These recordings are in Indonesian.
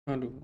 Aduh.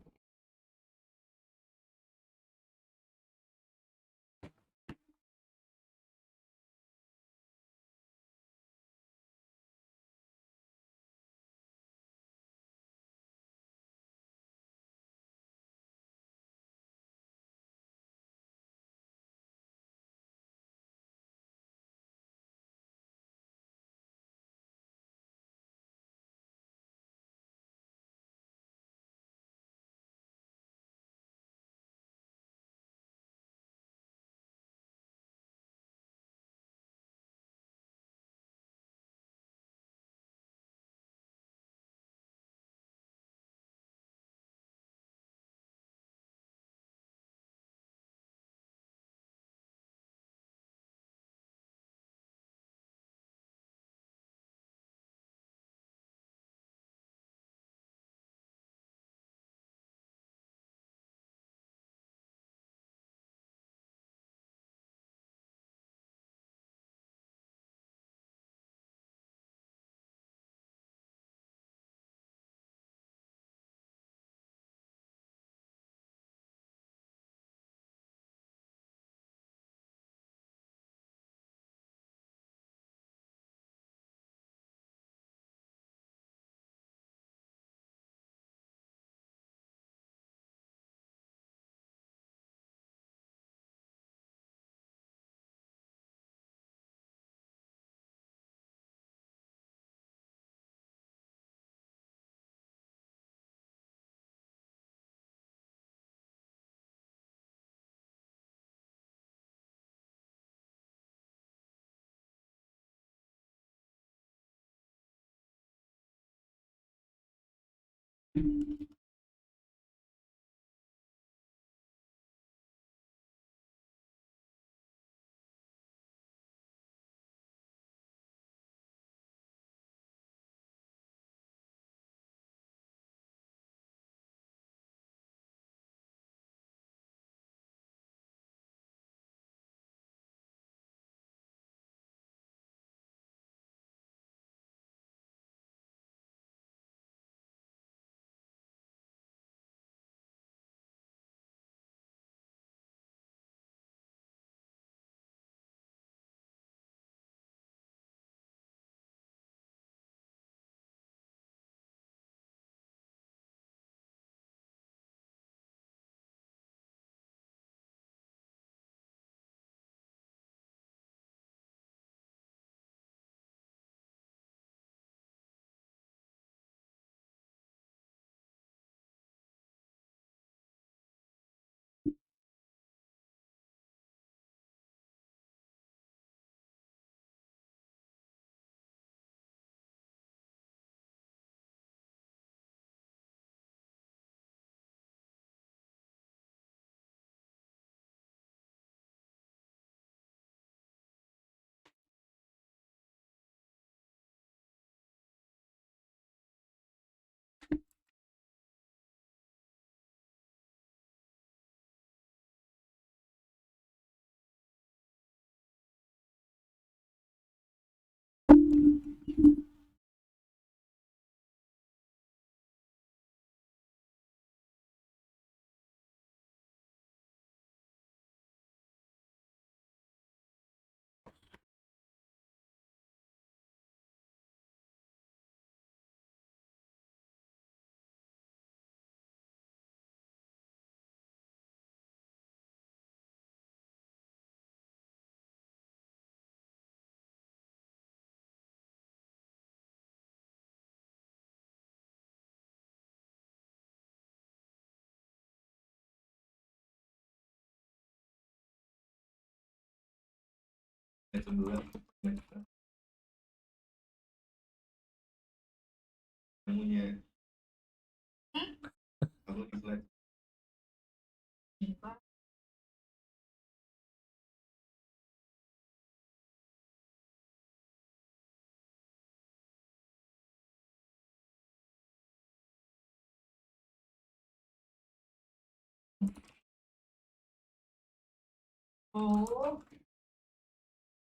Oh,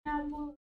nyambung.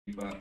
Dibangun.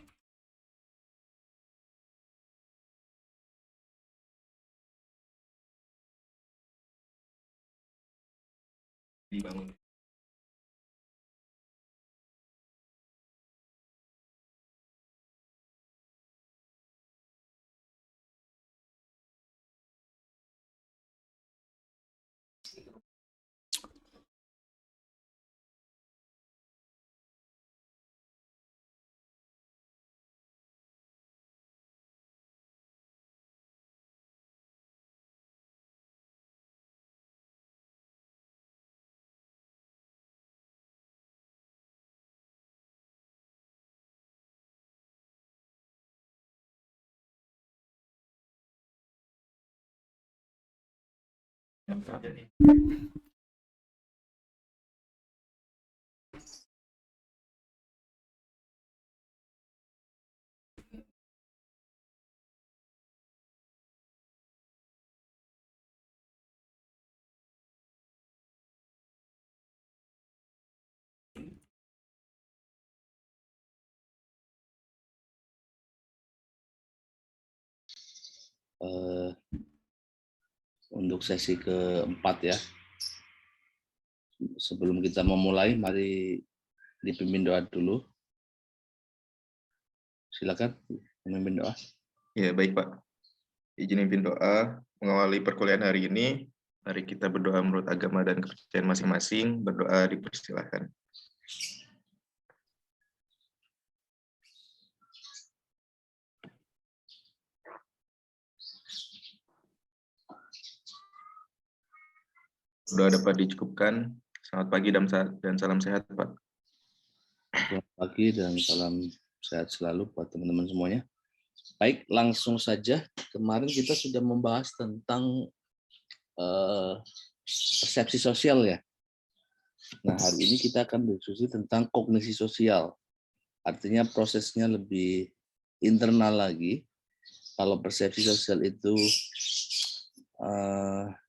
Untuk sesi keempat ya. Sebelum kita memulai, mari dipimpin doa dulu. Silakan memimpin doa. Ya, baik Pak. Izin pimpin doa mengawali perkuliahan hari ini. Mari kita berdoa menurut agama dan kepercayaan masing-masing. Berdoa dipersilahkan. Doa dapat dicukupkan. Selamat pagi dan salam sehat, Pak. Selamat pagi dan salam sehat selalu buat teman-teman semuanya. Baik, langsung saja. Kemarin kita sudah membahas tentang persepsi sosial ya. Nah, hari ini kita akan berdiskusi tentang kognisi sosial. Artinya prosesnya lebih internal lagi. Kalau persepsi sosial itu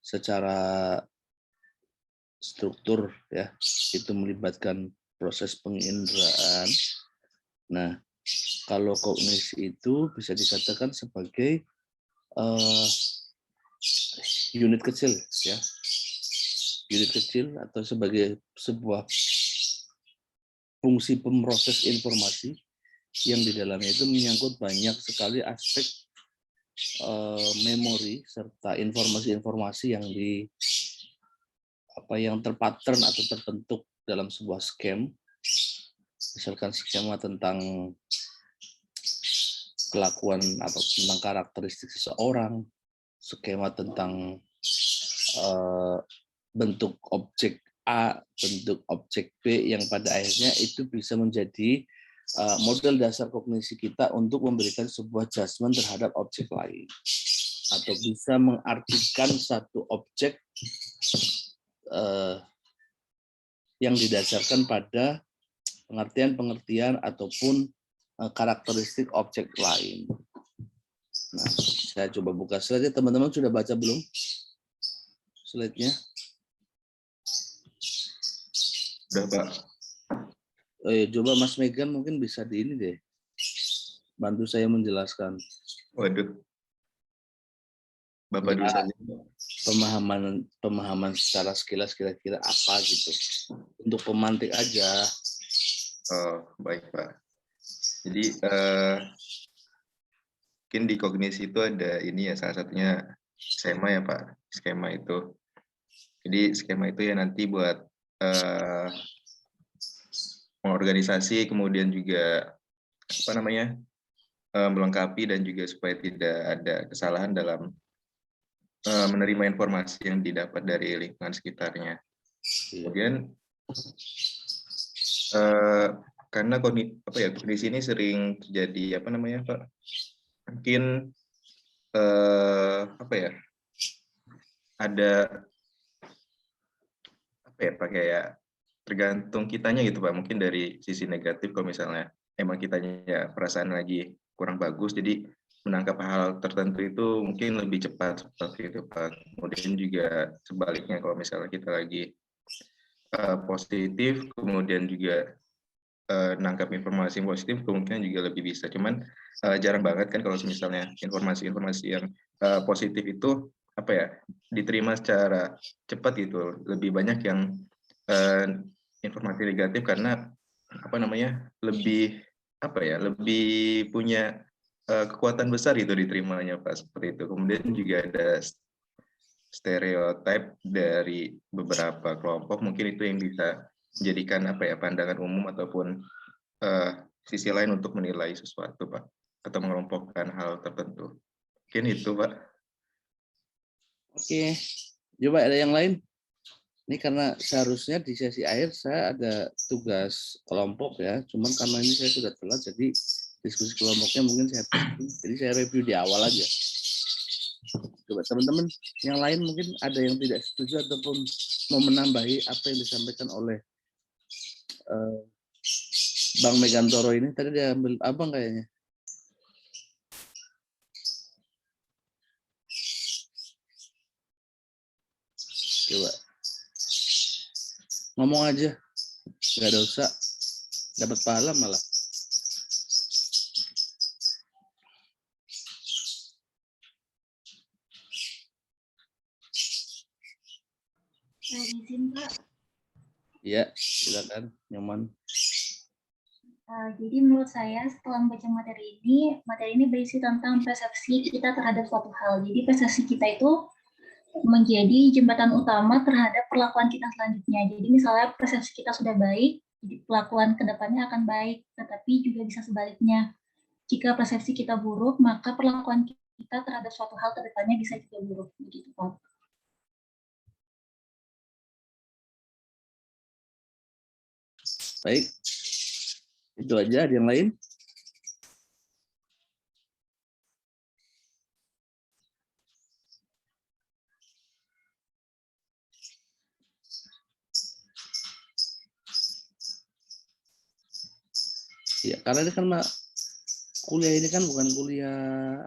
secara struktur ya, itu melibatkan proses penginderaan. Nah, kalau kognisi itu bisa dikatakan sebagai unit kecil ya, unit kecil atau sebagai sebuah fungsi pemroses informasi yang di dalamnya itu menyangkut banyak sekali aspek memori serta informasi-informasi yang terpattern atau terbentuk dalam sebuah skema. Misalkan skema tentang kelakuan atau tentang karakteristik seseorang, skema tentang bentuk objek A, bentuk objek B yang pada akhirnya itu bisa menjadi model dasar kognisi kita untuk memberikan sebuah judgement terhadap objek lain, atau bisa mengartikan satu objek yang didasarkan pada pengertian-pengertian ataupun karakteristik objek lain. Nah, saya coba buka slide-nya. Teman-teman sudah baca belum slide-nya? Udah, Pak. Coba Mas Megan mungkin bisa di ini deh, bantu saya menjelaskan. Waduh. Bapak dulu saja. Pemahaman secara sekilas kira-kira apa gitu. Untuk pemantik aja. Oh, baik, Pak. Jadi mungkin di kognisi itu ada ini ya, salah satunya skema ya, Pak. Skema itu. Jadi skema itu ya nanti buat mengorganisasi, kemudian juga melengkapi dan juga supaya tidak ada kesalahan dalam menerima informasi yang didapat dari lingkungan sekitarnya. Kemudian karena kondisi ini sering terjadi Pak? Mungkin ada kayak tergantung kitanya gitu Pak. Mungkin dari sisi negatif kalau misalnya emang kitanya ya perasaan lagi kurang bagus, jadi menangkap hal tertentu itu mungkin lebih cepat seperti itu Pak. Kemudian juga sebaliknya kalau misalnya kita lagi positif, kemudian juga nangkap informasi yang positif, kemungkinan juga lebih bisa. Cuman jarang banget kan kalau misalnya informasi-informasi yang positif itu diterima secara cepat gitu. Lebih banyak yang informasi negatif karena lebih punya kekuatan besar itu diterimanya Pak, seperti itu. Kemudian juga ada stereotip dari beberapa kelompok, mungkin itu yang bisa menjadikan pandangan umum ataupun sisi lain untuk menilai sesuatu Pak, atau mengelompokkan hal tertentu. Mungkin itu Pak. Oke, coba ada yang lain. Ini karena seharusnya di sesi akhir saya ada tugas kelompok ya, cuman karena ini saya sudah telat, jadi diskusi kelompoknya mungkin saya penting. Jadi saya review di awal aja. Coba teman-teman yang lain mungkin ada yang tidak setuju ataupun mau menambahi apa yang disampaikan oleh Bang Megantoro ini. Tadi dia ambil abang kayaknya. Coba ngomong aja, nggak ada usah dapat pahala malah. Izin Pak. Iya, silakan, nyaman. Jadi menurut saya setelah membaca materi ini berisi tentang persepsi kita terhadap suatu hal. Jadi persepsi kita itu menjadi jembatan utama terhadap perlakuan kita selanjutnya. Jadi misalnya persepsi kita sudah baik, perlakuan kedepannya akan baik, tetapi juga bisa sebaliknya. Jika persepsi kita buruk, maka perlakuan kita terhadap suatu hal kedepannya bisa juga buruk. Begitu Pak. Baik, itu aja. Ada yang lain? Ya, karena ini kan kuliah ini kan bukan kuliah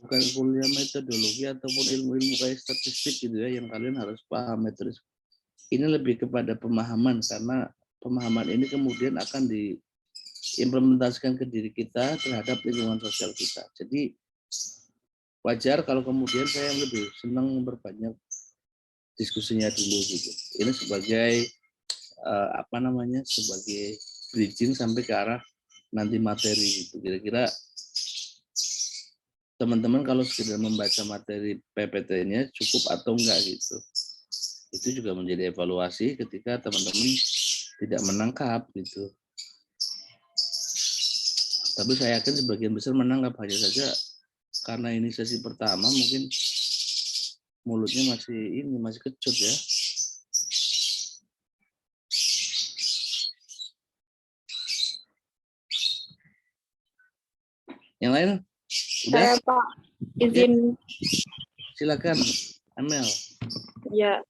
bukan kuliah metodologi ataupun ilmu-ilmu kayak statistik gitu ya, yang kalian harus paham metode. Ini lebih kepada pemahaman, karena pemahaman ini kemudian akan diimplementasikan ke diri kita terhadap lingkungan sosial kita. Jadi wajar kalau kemudian saya lebih senang memperbanyak diskusinya dulu gitu. Ini sebagai sebagai bridging sampai ke arah nanti materi gitu. Kira-kira teman-teman kalau sudah membaca materi PPT-nya cukup atau enggak gitu. Itu juga menjadi evaluasi ketika teman-teman tidak menangkap gitu. Tapi saya yakin sebagian besar menangkap, hanya saja karena ini sesi pertama mungkin mulutnya masih kecut ya. Yang lain? Udah? Saya Pak, izin. Silakan, Amel. Ya,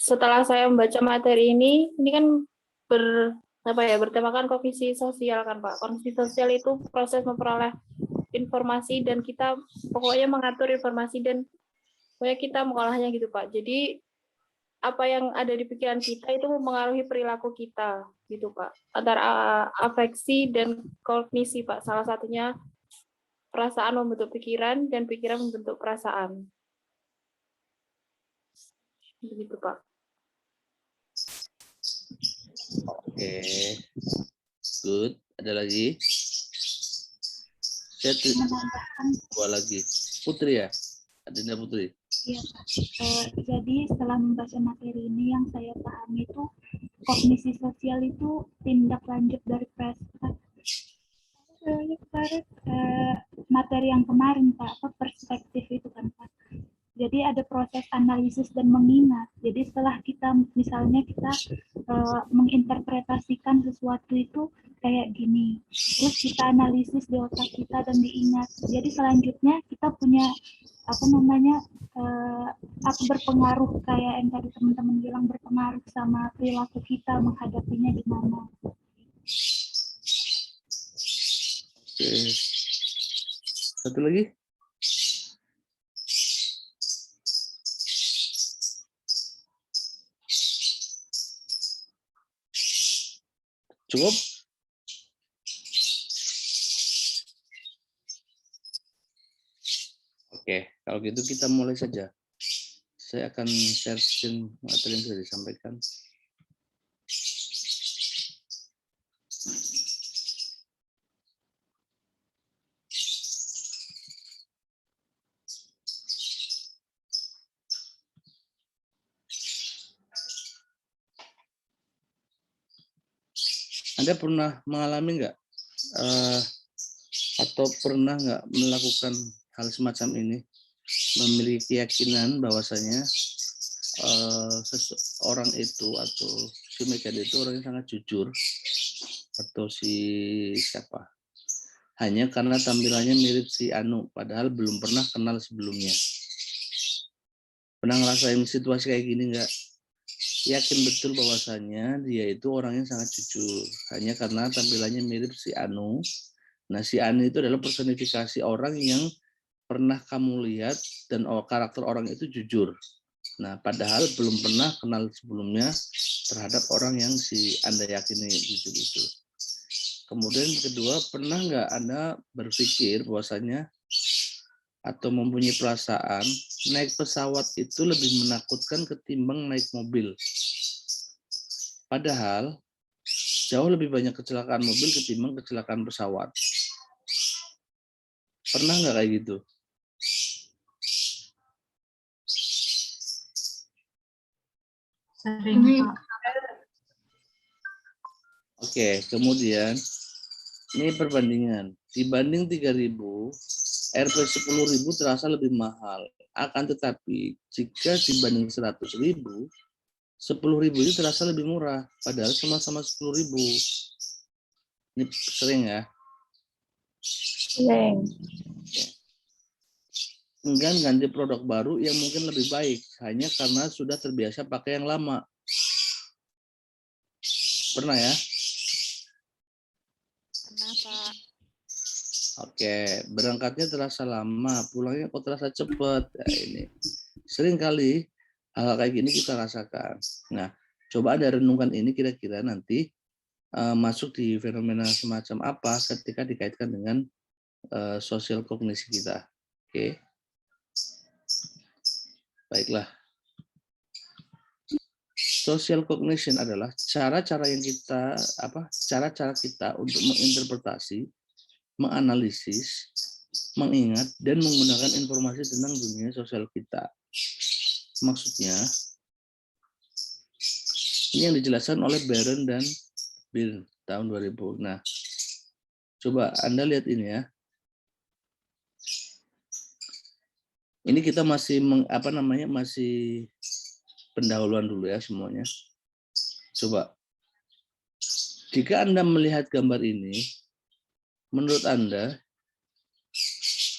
setelah saya membaca materi ini kan bertemakan kognisi sosial kan Pak. Kognisi sosial itu proses memperoleh informasi dan kita pokoknya mengatur informasi dan pokoknya kita mengolahnya gitu Pak. Jadi apa yang ada di pikiran kita itu mempengaruhi perilaku kita gitu Pak. Antara afeksi dan kognisi Pak. Salah satunya perasaan membentuk pikiran dan pikiran membentuk perasaan. Begitu Pak. Oke, good. Ada lagi? Saya dua lagi. Putri ya? Adinda Putri. Iya Pak. Jadi setelah membaca materi ini yang saya pahami itu kognisi sosial itu tindak lanjut dari materi yang kemarin Pak, perspektif itu kan Pak. Jadi ada proses analisis dan mengingat. Jadi setelah kita misalnya kita menginterpretasikan sesuatu itu kayak gini, terus kita analisis di otak kita dan diingat. Jadi selanjutnya kita punya berpengaruh kayak yang tadi teman-teman bilang, berpengaruh sama perilaku kita menghadapinya gimana. Oke. Satu lagi? Cukup? Oke, kalau gitu kita mulai saja. Saya akan share screen materi yang sudah disampaikan. Anda pernah mengalami nggak atau pernah nggak melakukan hal semacam ini, memiliki keyakinan bahwasanya seseorang itu atau si Megan itu orang yang sangat jujur, atau si siapa, hanya karena tampilannya mirip si Anu padahal belum pernah kenal sebelumnya? Pernah ngerasain situasi kayak gini nggak? Yakin betul bahwasannya dia itu orangnya sangat jujur hanya karena tampilannya mirip si Anu. Nah, si Anu itu adalah personifikasi orang yang pernah kamu lihat dan karakter orang itu jujur. Nah, padahal belum pernah kenal sebelumnya terhadap orang yang si Anda yakini jujur itu. Kemudian kedua, pernah nggak Anda berpikir bahwasannya atau mempunyai perasaan naik pesawat itu lebih menakutkan ketimbang naik mobil? Padahal jauh lebih banyak kecelakaan mobil ketimbang kecelakaan pesawat. Pernah nggak kayak gitu? Sering Pak. Oke, kemudian ini perbandingan. Dibanding 3.000, Rp 10.000 terasa lebih mahal. Akan tetapi jika dibanding 100.000, 10.000 itu terasa lebih murah. Padahal sama-sama 10.000. Ini sering ya? Sering. Enggan ganti produk baru yang mungkin lebih baik hanya karena sudah terbiasa pakai yang lama. Pernah ya? Pernah Pak. Oke, berangkatnya terasa lama, pulangnya kok terasa cepat. Ya, ini sering kali hal kayak gini kita rasakan. Nah, coba Anda renungkan ini kira-kira nanti masuk di fenomena semacam apa ketika dikaitkan dengan sosial kognisi kita. Oke. Baiklah. Social cognition adalah cara-cara yang kita cara-cara kita untuk menginterpretasi, menganalisis, mengingat dan menggunakan informasi tentang dunia sosial kita. Maksudnya ini yang dijelaskan oleh Baron dan Bill tahun 2000. Nah, coba Anda lihat ini ya. Ini kita masih masih pendahuluan dulu ya semuanya. Coba, jika Anda melihat gambar ini, menurut Anda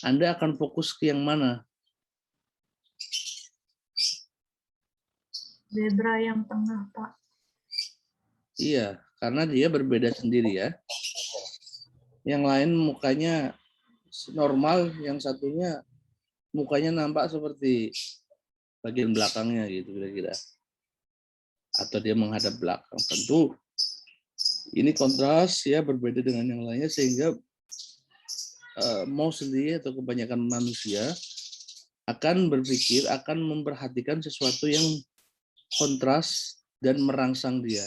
akan fokus ke yang mana? Zebra yang tengah, Pak. Iya, karena dia berbeda sendiri ya. Yang lain mukanya normal, yang satunya mukanya nampak seperti bagian belakangnya gitu kira-kira. Atau dia menghadap belakang. Tentu ini kontras ya, berbeda dengan yang lainnya sehingga mostly atau kebanyakan manusia akan berpikir, akan memperhatikan sesuatu yang kontras dan merangsang dia.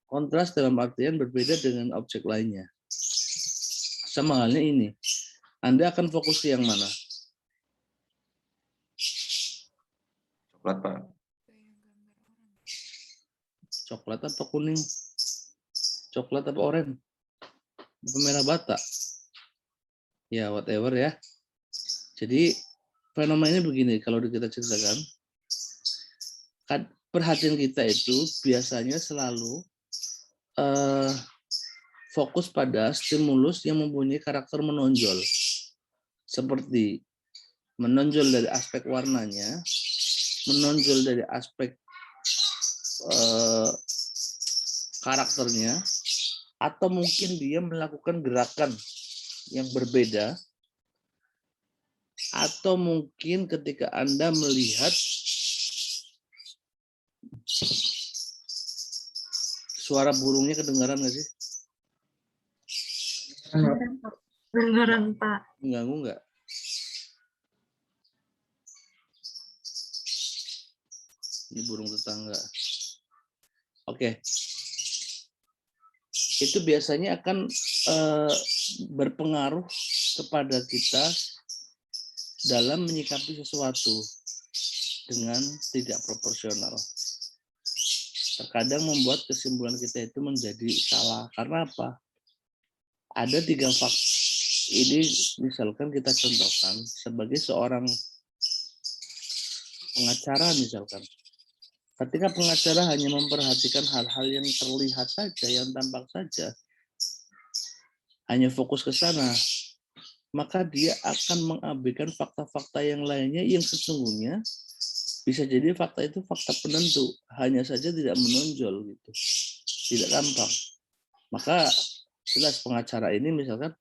Kontras dalam artian berbeda dengan objek lainnya. Sama halnya ini. Anda akan fokus ke yang mana? Coklat, Pak. Coklat apa kuning? Coklat apa oranye? Apa merah bata? Ya, whatever ya. Jadi, fenomenanya begini, kalau kita ceritakan, perhatian kita itu biasanya selalu fokus pada stimulus yang mempunyai karakter menonjol. Seperti menonjol dari aspek warnanya, menonjol dari aspek karakternya, atau mungkin dia melakukan gerakan yang berbeda, atau mungkin ketika Anda melihat suara burungnya kedengaran nggak sih? Beneran, Pak. Mengganggu nggak? Ini burung tetangga. Oke. Itu biasanya akan berpengaruh kepada kita dalam menyikapi sesuatu dengan tidak proporsional. Terkadang membuat kesimpulan kita itu menjadi salah. Karena apa? Ada 3 faktor. Ini misalkan kita contohkan sebagai seorang pengacara misalkan. Ketika pengacara hanya memperhatikan hal-hal yang terlihat saja, yang tampak saja, hanya fokus ke sana, maka dia akan mengabaikan fakta-fakta yang lainnya yang sesungguhnya bisa jadi fakta itu fakta penentu, hanya saja tidak menonjol gitu, tidak tampak. Maka jelas pengacara ini misalkan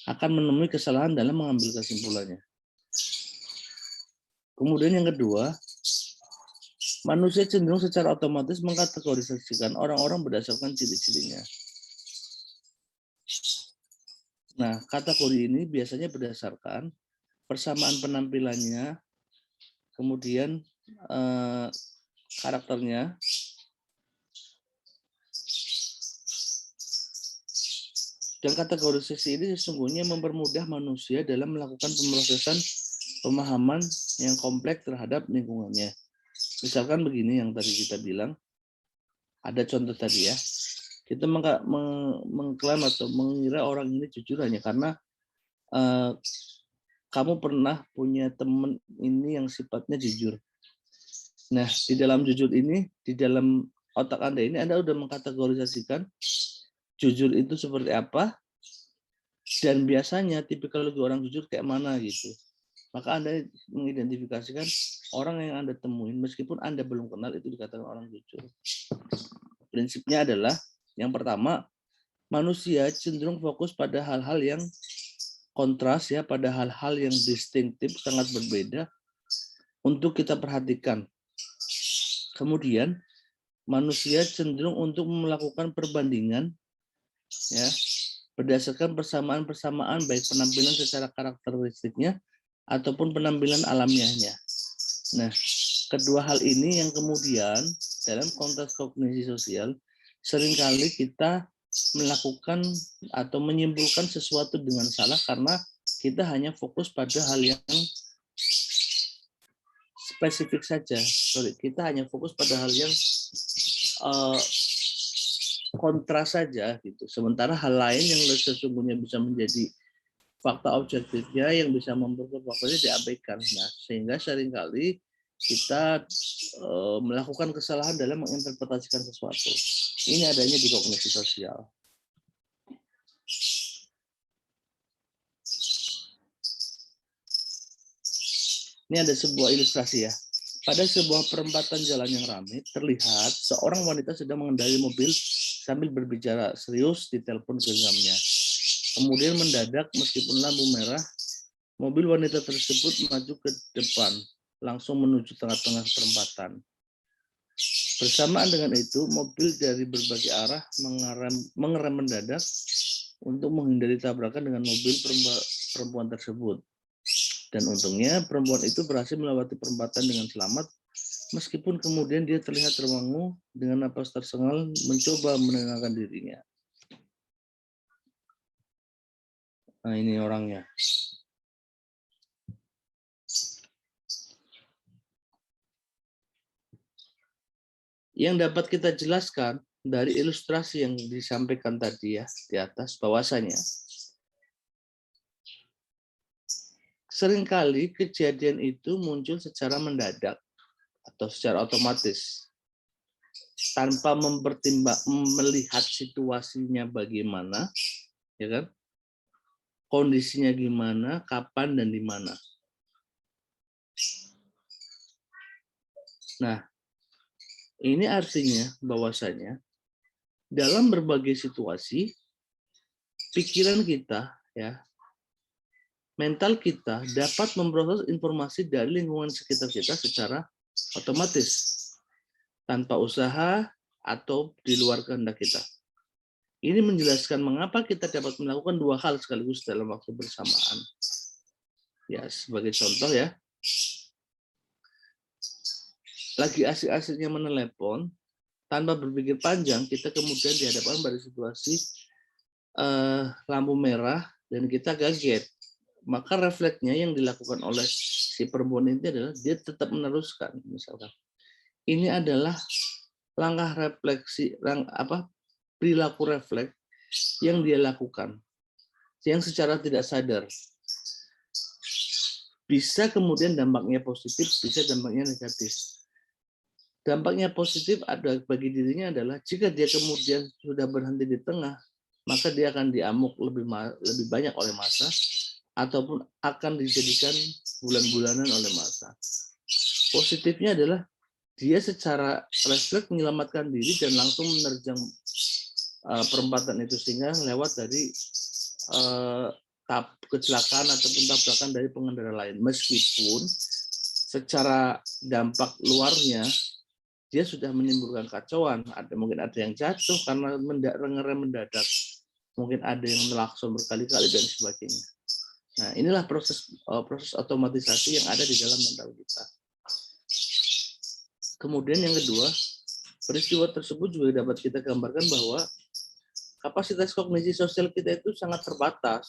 akan menemui kesalahan dalam mengambil kesimpulannya. Kemudian yang kedua, manusia cenderung secara otomatis mengkategorisasikan orang-orang berdasarkan ciri-cirinya. Nah, kategori ini biasanya berdasarkan persamaan penampilannya, kemudian karakternya, dan kategorisasi ini sesungguhnya mempermudah manusia dalam melakukan pemrosesan pemahaman yang kompleks terhadap lingkungannya. Misalkan begini yang tadi kita bilang, ada contoh tadi ya, kita mengklaim atau mengira orang ini jujur hanya karena kamu pernah punya teman ini yang sifatnya jujur. Nah, di dalam jujur ini, di dalam otak Anda ini, Anda sudah mengkategorisasikan jujur itu seperti apa, dan biasanya tipikal orang jujur kayak mana gitu. Maka Anda mengidentifikasikan orang yang Anda temuin, meskipun Anda belum kenal, itu dikatakan orang jujur. Prinsipnya adalah, yang pertama, manusia cenderung fokus pada hal-hal yang kontras ya, pada hal-hal yang distinktif, sangat berbeda untuk kita perhatikan. Kemudian manusia cenderung untuk melakukan perbandingan ya, berdasarkan persamaan-persamaan baik penampilan secara karakteristiknya ataupun penampilan alamiahnya. Nah, kedua hal ini yang kemudian dalam konteks kognisi sosial seringkali kita melakukan atau menyimpulkan sesuatu dengan salah karena kita hanya fokus pada hal yang spesifik saja. Kita hanya fokus pada hal yang kontra saja gitu. Sementara hal lain yang sesungguhnya bisa menjadi fakta objektifnya yang bisa memperkuat faktanya diabaikan. Nah, sehingga seringkali kita melakukan kesalahan dalam menginterpretasikan sesuatu. Ini adanya di kognisi sosial. Ini ada sebuah ilustrasi ya. Pada sebuah perempatan jalan yang ramai, terlihat seorang wanita sedang mengendarai mobil sambil berbicara serius di telepon genggamnya. Kemudian mendadak, meskipun lampu merah, mobil wanita tersebut maju ke depan, langsung menuju tengah-tengah perempatan. Bersamaan dengan itu, mobil dari berbagai arah mengerem mendadak untuk menghindari tabrakan dengan mobil perempuan tersebut. Dan untungnya perempuan itu berhasil melewati perempatan dengan selamat, meskipun kemudian dia terlihat termangu dengan napas tersengal mencoba menenangkan dirinya. Nah, ini orangnya. Yang dapat kita jelaskan dari ilustrasi yang disampaikan tadi ya di atas, bahwasanya seringkali kejadian itu muncul secara mendadak atau secara otomatis tanpa melihat situasinya bagaimana, ya kan? Kondisinya gimana, kapan dan di mana. Nah, ini artinya bahwasanya dalam berbagai situasi pikiran kita ya, mental kita dapat memproses informasi dari lingkungan sekitar kita secara otomatis tanpa usaha atau di luar kehendak kita. Ini menjelaskan mengapa kita dapat melakukan dua hal sekaligus dalam waktu bersamaan. Ya, sebagai contoh ya, lagi asik-asiknya menelepon, tanpa berpikir panjang, kita kemudian dihadapkan pada situasi lampu merah dan kita kaget. Maka refleksnya yang dilakukan oleh si perempuan ini adalah dia tetap meneruskan, misalkan. Ini adalah langkah refleksi, perilaku refleks yang dia lakukan, yang secara tidak sadar. Bisa kemudian dampaknya positif, bisa dampaknya negatif. Dampaknya positif ada bagi dirinya adalah jika dia kemudian sudah berhenti di tengah, maka dia akan diamuk lebih banyak oleh massa, ataupun akan dijadikan bulan-bulanan oleh massa. Positifnya adalah dia secara refleks menyelamatkan diri dan langsung menerjang perempatan itu sehingga lewat dari kecelakaan ataupun tabrakan dari pengendara lain. Meskipun secara dampak luarnya dia sudah menimbulkan kacauan. Mungkin ada yang jatuh karena ngerem mendadak, mungkin ada yang melakson berkali-kali dan sebagainya. Nah, inilah proses otomatisasi yang ada di dalam mental kita. Kemudian yang kedua, peristiwa tersebut juga dapat kita gambarkan bahwa kapasitas kognisi sosial kita itu sangat terbatas.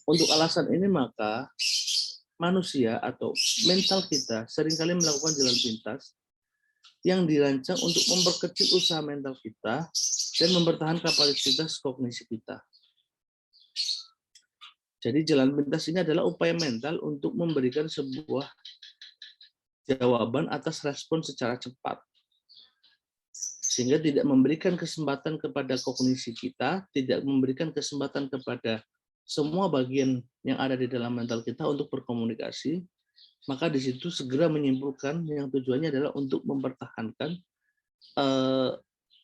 Untuk alasan ini maka manusia atau mental kita seringkali melakukan jalan pintas yang dirancang untuk memperkecil usaha mental kita dan mempertahankan kapasitas kognisi kita. Jadi jalan pintas ini adalah upaya mental untuk memberikan sebuah jawaban atas respon secara cepat. Sehingga tidak memberikan kesempatan kepada kognisi kita, tidak memberikan kesempatan kepada semua bagian yang ada di dalam mental kita untuk berkomunikasi, maka di situ segera menyimpulkan yang tujuannya adalah untuk mempertahankan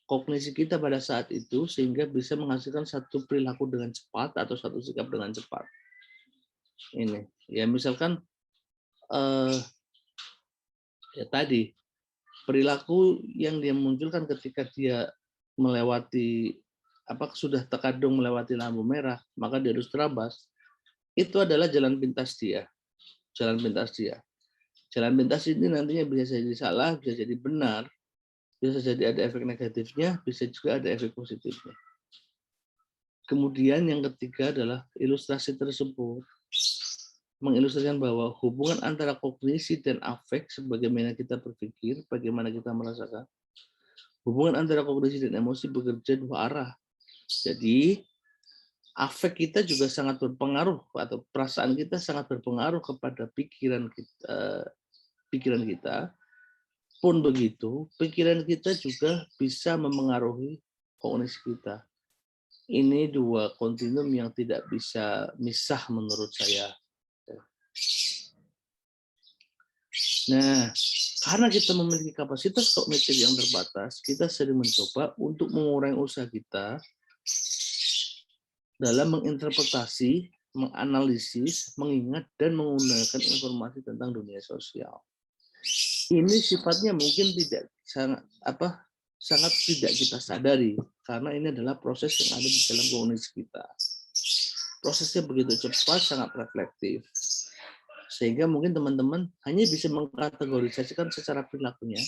kognisi kita pada saat itu sehingga bisa menghasilkan satu perilaku dengan cepat atau satu sikap dengan cepat. Ini ya misalkan ya tadi perilaku yang dia munculkan ketika dia melewati sudah terkadung melewati lampu merah, maka dia harus terabas. Itu adalah jalan pintas dia. Jalan pintas dia. Jalan pintas ini nantinya bisa jadi salah, bisa jadi benar, bisa jadi ada efek negatifnya, bisa juga ada efek positifnya. Kemudian yang ketiga adalah ilustrasi tersebut mengilustrasikan bahwa hubungan antara kognisi dan afek, sebagaimana kita berpikir, bagaimana kita merasakan, hubungan antara kognisi dan emosi bekerja dua arah. Jadi afek kita juga sangat berpengaruh atau perasaan kita sangat berpengaruh kepada pikiran kita. Pun begitu, pikiran kita juga bisa memengaruhi kognisi kita. Ini dua kontinum yang tidak bisa misah menurut saya. Nah, karena kita memiliki kapasitas kognitif yang terbatas, kita sering mencoba untuk mengurangi usaha kita dalam menginterpretasi, menganalisis, mengingat, dan menggunakan informasi tentang dunia sosial. Ini sifatnya mungkin tidak sangat tidak kita sadari, karena ini adalah proses yang ada di dalam kognisi kita. Prosesnya begitu cepat, sangat reflektif. Sehingga mungkin teman-teman hanya bisa mengkategorisasikan secara perilakunya,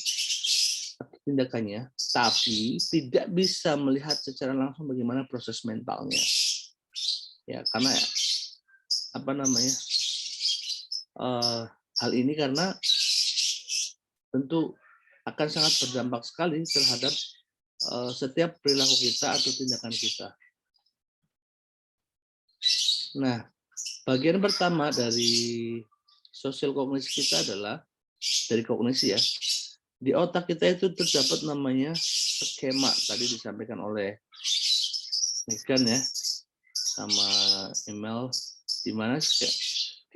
tindakannya, tapi tidak bisa melihat secara langsung bagaimana proses mentalnya. Ya, karena hal ini karena tentu akan sangat berdampak sekali terhadap setiap perilaku kita atau tindakan kita. Nah, bagian pertama dari sosial kognisi kita adalah dari kognisi ya. Di otak kita itu terdapat namanya skema, tadi disampaikan oleh Megan ya sama email, di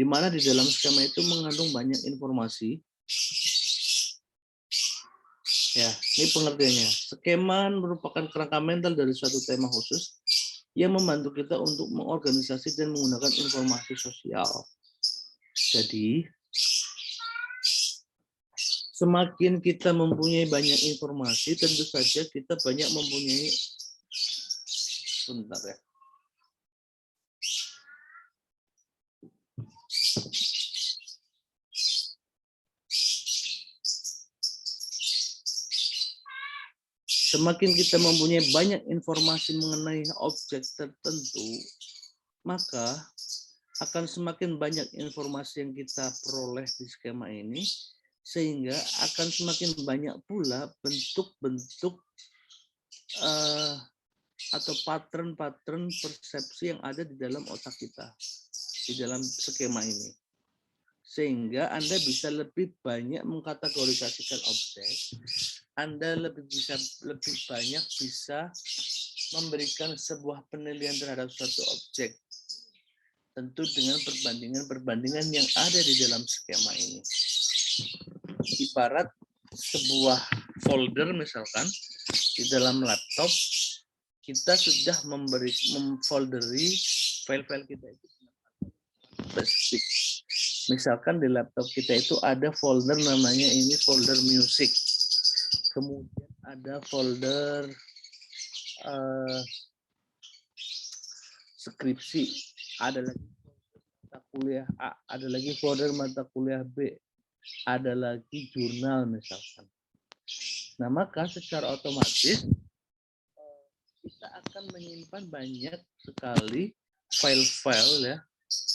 mana di dalam skema itu mengandung banyak informasi. Ya, ini pengertiannya. Skema merupakan kerangka mental dari suatu tema khusus yang membantu kita untuk mengorganisasi dan menggunakan informasi sosial. Jadi, semakin kita mempunyai banyak informasi, tentu saja kita banyak mempunyai Semakin kita mempunyai banyak informasi mengenai objek tertentu, maka akan semakin banyak informasi yang kita peroleh di skema ini, sehingga akan semakin banyak pula bentuk-bentuk atau pattern-pattern persepsi yang ada di dalam otak kita, di dalam skema ini. Sehingga Anda bisa lebih banyak mengkategorisasikan objek, Anda lebih banyak bisa memberikan sebuah penilaian terhadap suatu objek, tentu dengan perbandingan-perbandingan yang ada di dalam skema ini. Ibarat sebuah folder misalkan, di dalam laptop, kita sudah memfolderi file-file kita itu spesifik. Misalkan di laptop kita itu ada folder namanya ini folder music. Kemudian ada folder skripsi, ada lagi mata kuliah A, ada lagi folder mata kuliah B, ada lagi jurnal misalkan. Nah, maka secara otomatis kita akan menyimpan banyak sekali file-file ya,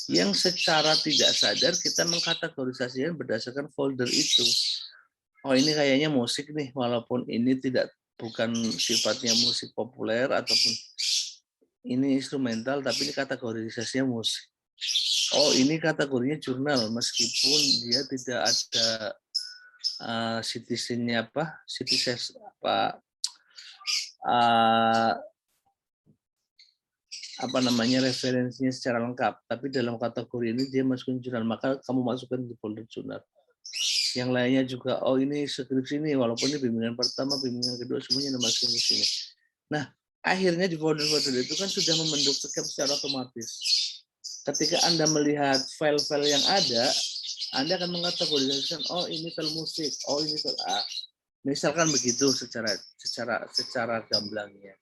yang secara tidak sadar kita mengkategorisasikan berdasarkan folder itu. Oh, ini kayaknya musik nih, walaupun ini bukan sifatnya musik populer ataupun ini instrumental, tapi ini kategorisasinya musik. Oh, ini kategorinya jurnal, meskipun dia tidak ada referensinya secara lengkap, tapi dalam kategori ini dia masukin jurnal, maka kamu masukkan di folder jurnal. Yang lainnya juga, oh ini skripsi ini, walaupun ini bimbingan pertama, bimbingan kedua, semuanya dimasukin di sini. Nah, akhirnya di folder-folder itu kan sudah membentuk skema secara otomatis. Ketika Anda melihat file-file yang ada, Anda akan mengategorisasikan, oh ini tel musik, oh ini tel A. Misalkan begitu secara gamblangnya.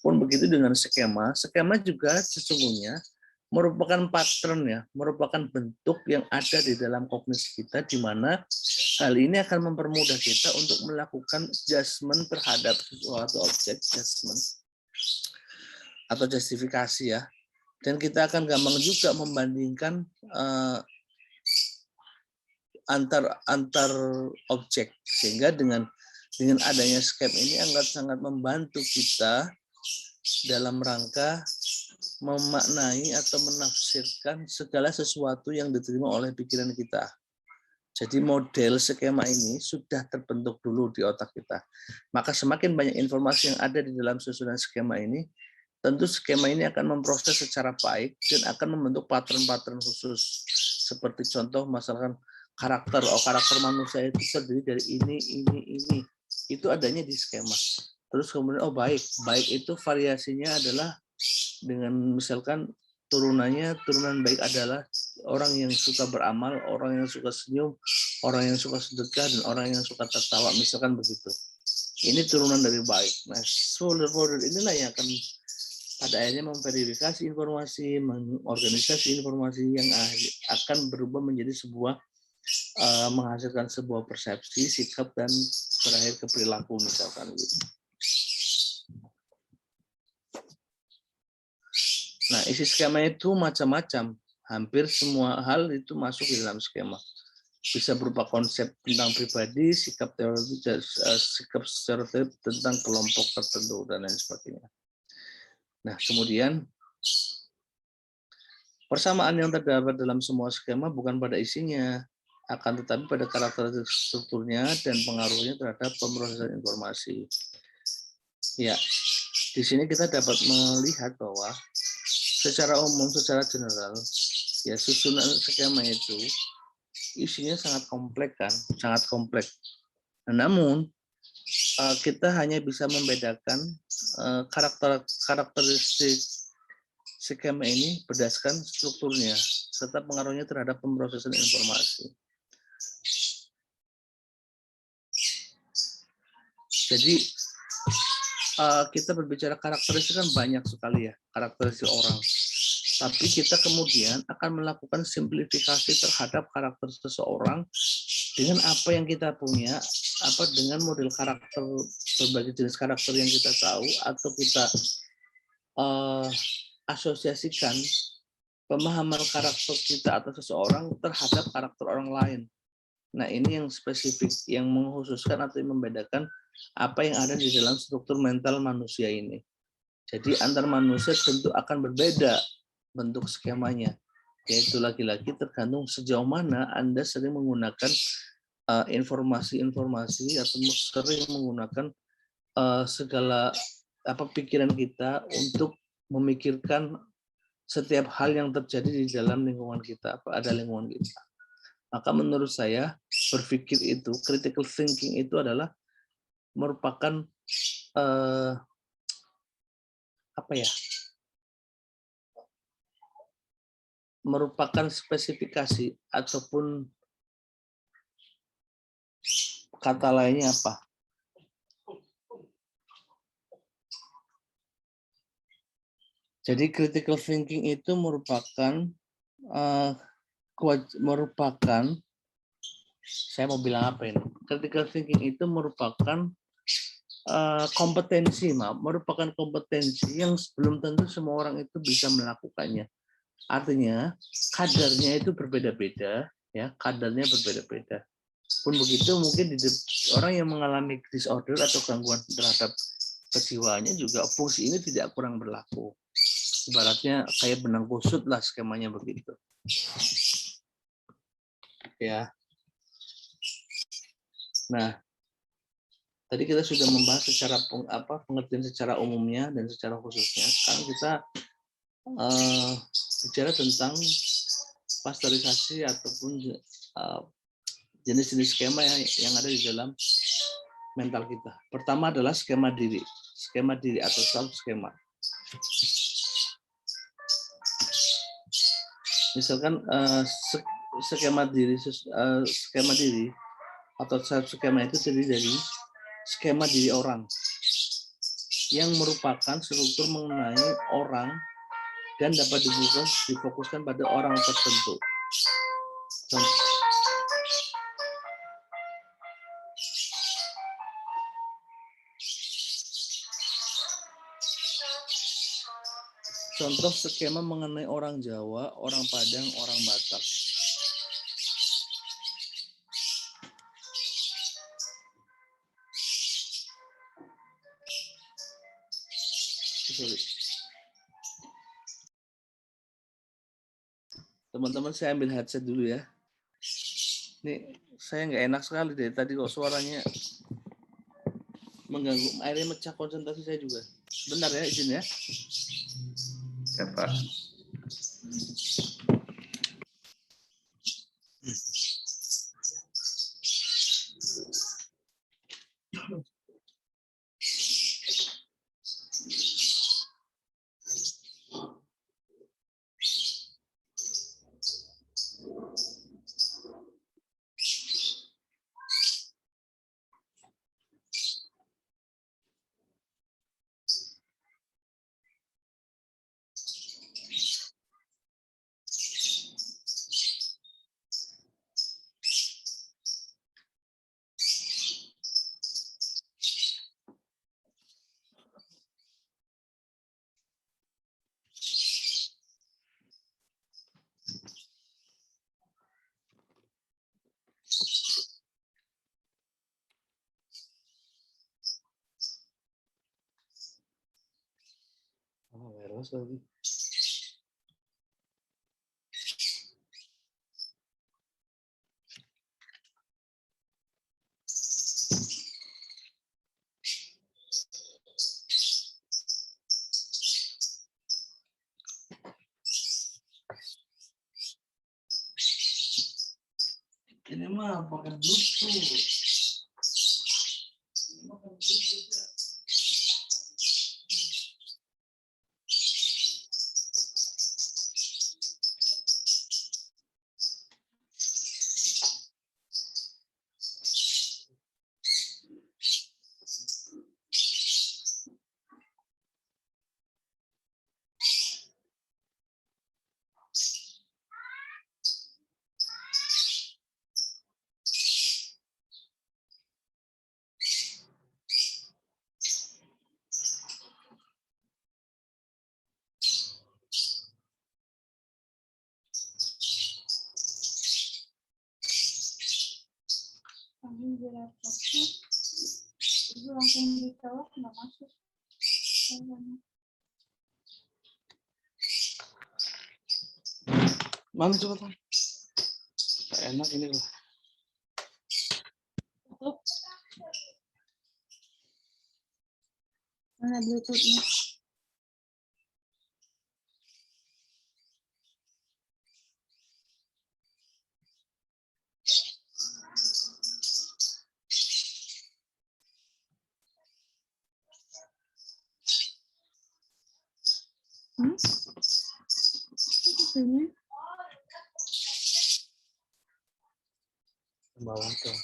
Pun begitu dengan skema, skema juga sesungguhnya merupakan pattern ya, merupakan bentuk yang ada di dalam kognisi kita, di mana hal ini akan mempermudah kita untuk melakukan adjustment terhadap suatu objek, adjustment atau justifikasi ya. Dan kita akan gampang juga membandingkan antar objek, sehingga dengan adanya skema ini sangat membantu kita dalam rangka memaknai atau menafsirkan segala sesuatu yang diterima oleh pikiran kita. Jadi model skema ini sudah terbentuk dulu di otak kita. Maka semakin banyak informasi yang ada di dalam susunan skema ini, tentu skema ini akan memproses secara baik dan akan membentuk pattern-pattern khusus. Seperti contoh misalkan karakter manusia itu terdiri dari ini. Itu adanya di skema. Terus kemudian baik itu variasinya adalah dengan misalkan turunan baik adalah orang yang suka beramal, orang yang suka senyum, orang yang suka sedekah, dan orang yang suka tertawa, misalkan begitu. Ini turunan dari baik. Nah, folder-folder inilah yang akan pada akhirnya memverifikasi informasi, mengorganisasi informasi yang akan berubah menjadi sebuah menghasilkan sebuah persepsi, sikap, dan berakhir ke perilaku, misalkan gitu. Nah, isi skema itu macam-macam. Hampir semua hal itu masuk di dalam skema. Bisa berupa konsep tentang pribadi, sikap stereotip tentang kelompok tertentu, dan lain sebagainya. Nah, kemudian persamaan yang terdapat dalam semua skema bukan pada isinya, akan tetapi pada karakteristik strukturnya dan pengaruhnya terhadap pemrosesan informasi. Ya, di sini kita dapat melihat bahwa secara umum, secara general, ya susunan skema itu isinya sangat kompleks kan, sangat kompleks. Nah, namun kita hanya bisa membedakan karakteristik skema ini berdasarkan strukturnya serta pengaruhnya terhadap pemrosesan informasi. Jadi kita berbicara karakteristik kan banyak sekali ya, karakteristik orang. Tapi kita kemudian akan melakukan simplifikasi terhadap karakter seseorang dengan apa yang kita punya, dengan model karakter, berbagai jenis karakter yang kita tahu, atau kita asosiasikan pemahaman karakter kita atau seseorang terhadap karakter orang lain. Nah, ini yang spesifik, yang mengkhususkan atau yang membedakan apa yang ada di dalam struktur mental manusia ini. Jadi antar manusia tentu akan berbeda bentuk skemanya, yaitu lagi-lagi tergantung sejauh mana Anda sering menggunakan informasi-informasi atau sering menggunakan segala pikiran kita untuk memikirkan setiap hal yang terjadi di dalam lingkungan kita, ada lingkungan kita. Maka menurut saya berpikir itu, critical thinking itu adalah merupakan merupakan spesifikasi ataupun kata lainnya apa? Jadi critical thinking itu merupakan saya mau bilang apa ini? Critical thinking itu merupakan merupakan kompetensi yang belum tentu semua orang itu bisa melakukannya. Artinya kadarnya itu berbeda-beda, ya, kadarnya berbeda-beda. Pun begitu mungkin di orang yang mengalami disorder atau gangguan terhadap kejiwaannya juga fungsi ini tidak kurang berlaku. Ibaratnya kayak benang kusut lah skemanya begitu. Ya. Nah, tadi kita sudah membahas secara pengertian secara umumnya dan secara khususnya. Sekarang kita bicara tentang pasteurisasi ataupun jenis-jenis skema yang ada di dalam mental kita. Pertama adalah skema diri atau self skema. Misalkan skema diri atau self skema itu terdiri dari skema diri orang yang merupakan struktur mengenai orang dan dapat difokuskan pada orang tertentu. Contoh skema mengenai orang Jawa, orang Padang, orang Batak. Teman-teman, saya ambil headset dulu ya. Ini saya nggak enak sekali dari tadi kok suaranya mengganggu, akhirnya mecah konsentrasi saya juga. Bentar ya, izin ya. Ya, Pak. Virus lagi. Ini mah pakai Bluetooth. Kami di laptopnya itu langsung ditolak nggak masuk. Mana coba Tan? Enak ini loh. Mana Bluetooth-nya? Ini Bawah tuh.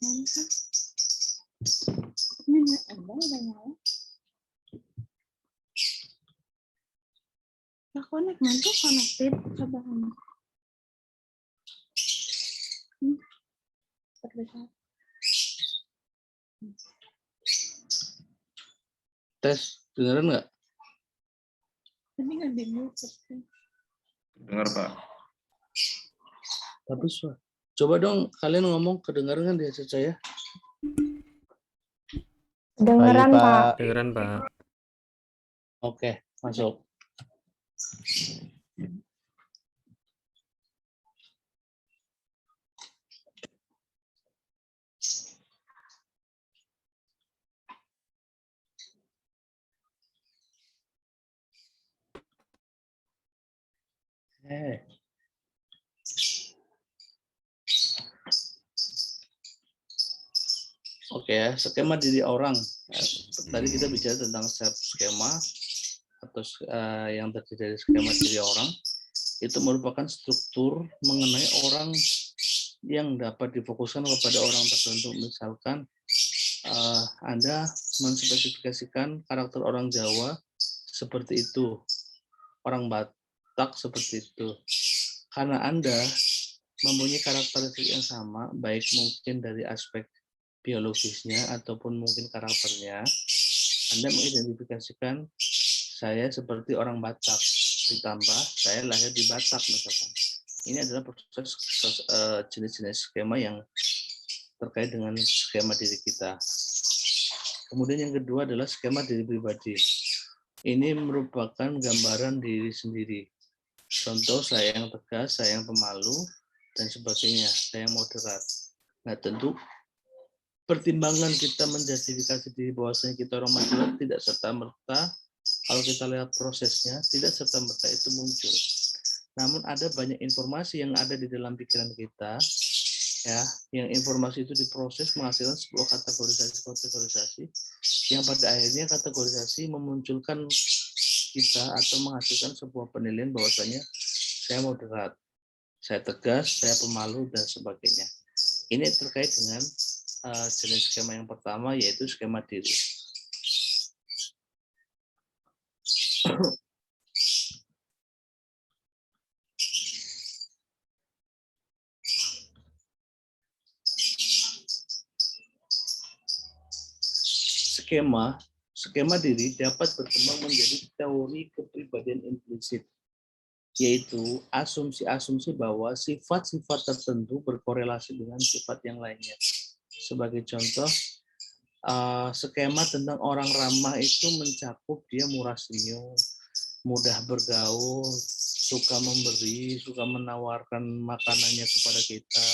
ini tuh. Ini udah nyala. Nah, connected coba kamu. Terlihat. Tes, dengeran nggak? Ini nggak di-mute. Dengar Pak. Tapi coba dong kalian ngomong kedengaran kan di headset saya? Dengeran, Pak. Dengeran, Pak. Oke, masuk. Oke ya, skema diri orang. Tadi kita bicara tentang skema atau yang terdiri dari skema diri orang. Itu merupakan struktur mengenai orang yang dapat difokuskan kepada orang tertentu. Misalkan Anda menspesifikasikan karakter orang Jawa seperti itu, orang Batak seperti itu. Karena Anda mempunyai karakteristik yang sama, baik mungkin dari aspek biologisnya ataupun mungkin karakternya, Anda mengidentifikasikan saya seperti orang Batak, ditambah saya lahir di Batak misalkan. Ini adalah proses jenis-jenis skema yang terkait dengan skema diri kita. Kemudian yang kedua adalah skema diri pribadi. Ini merupakan gambaran diri sendiri. Contoh, saya yang tegas, saya yang pemalu, dan sebagainya, saya yang moderat. Nah, tentu pertimbangan kita menjustifikasi diri bahwasanya kita orang moderat tidak serta-merta, kalau kita lihat prosesnya, tidak serta-merta itu muncul. Namun ada banyak informasi yang ada di dalam pikiran kita, ya, yang informasi itu diproses menghasilkan sebuah kategorisasi, yang pada akhirnya kategorisasi memunculkan kita atau menghasilkan sebuah penilaian bahwasanya saya moderat, saya tegas, saya pemalu, dan sebagainya. Ini terkait dengan jenis skema yang pertama, yaitu skema diri. Skema diri dapat berkembang menjadi teori kepribadian implisit, yaitu asumsi-asumsi bahwa sifat-sifat tertentu berkorelasi dengan sifat yang lainnya. Sebagai contoh, skema tentang orang ramah itu mencakup dia murah senyum, mudah bergaul, suka memberi, suka menawarkan makanannya kepada kita.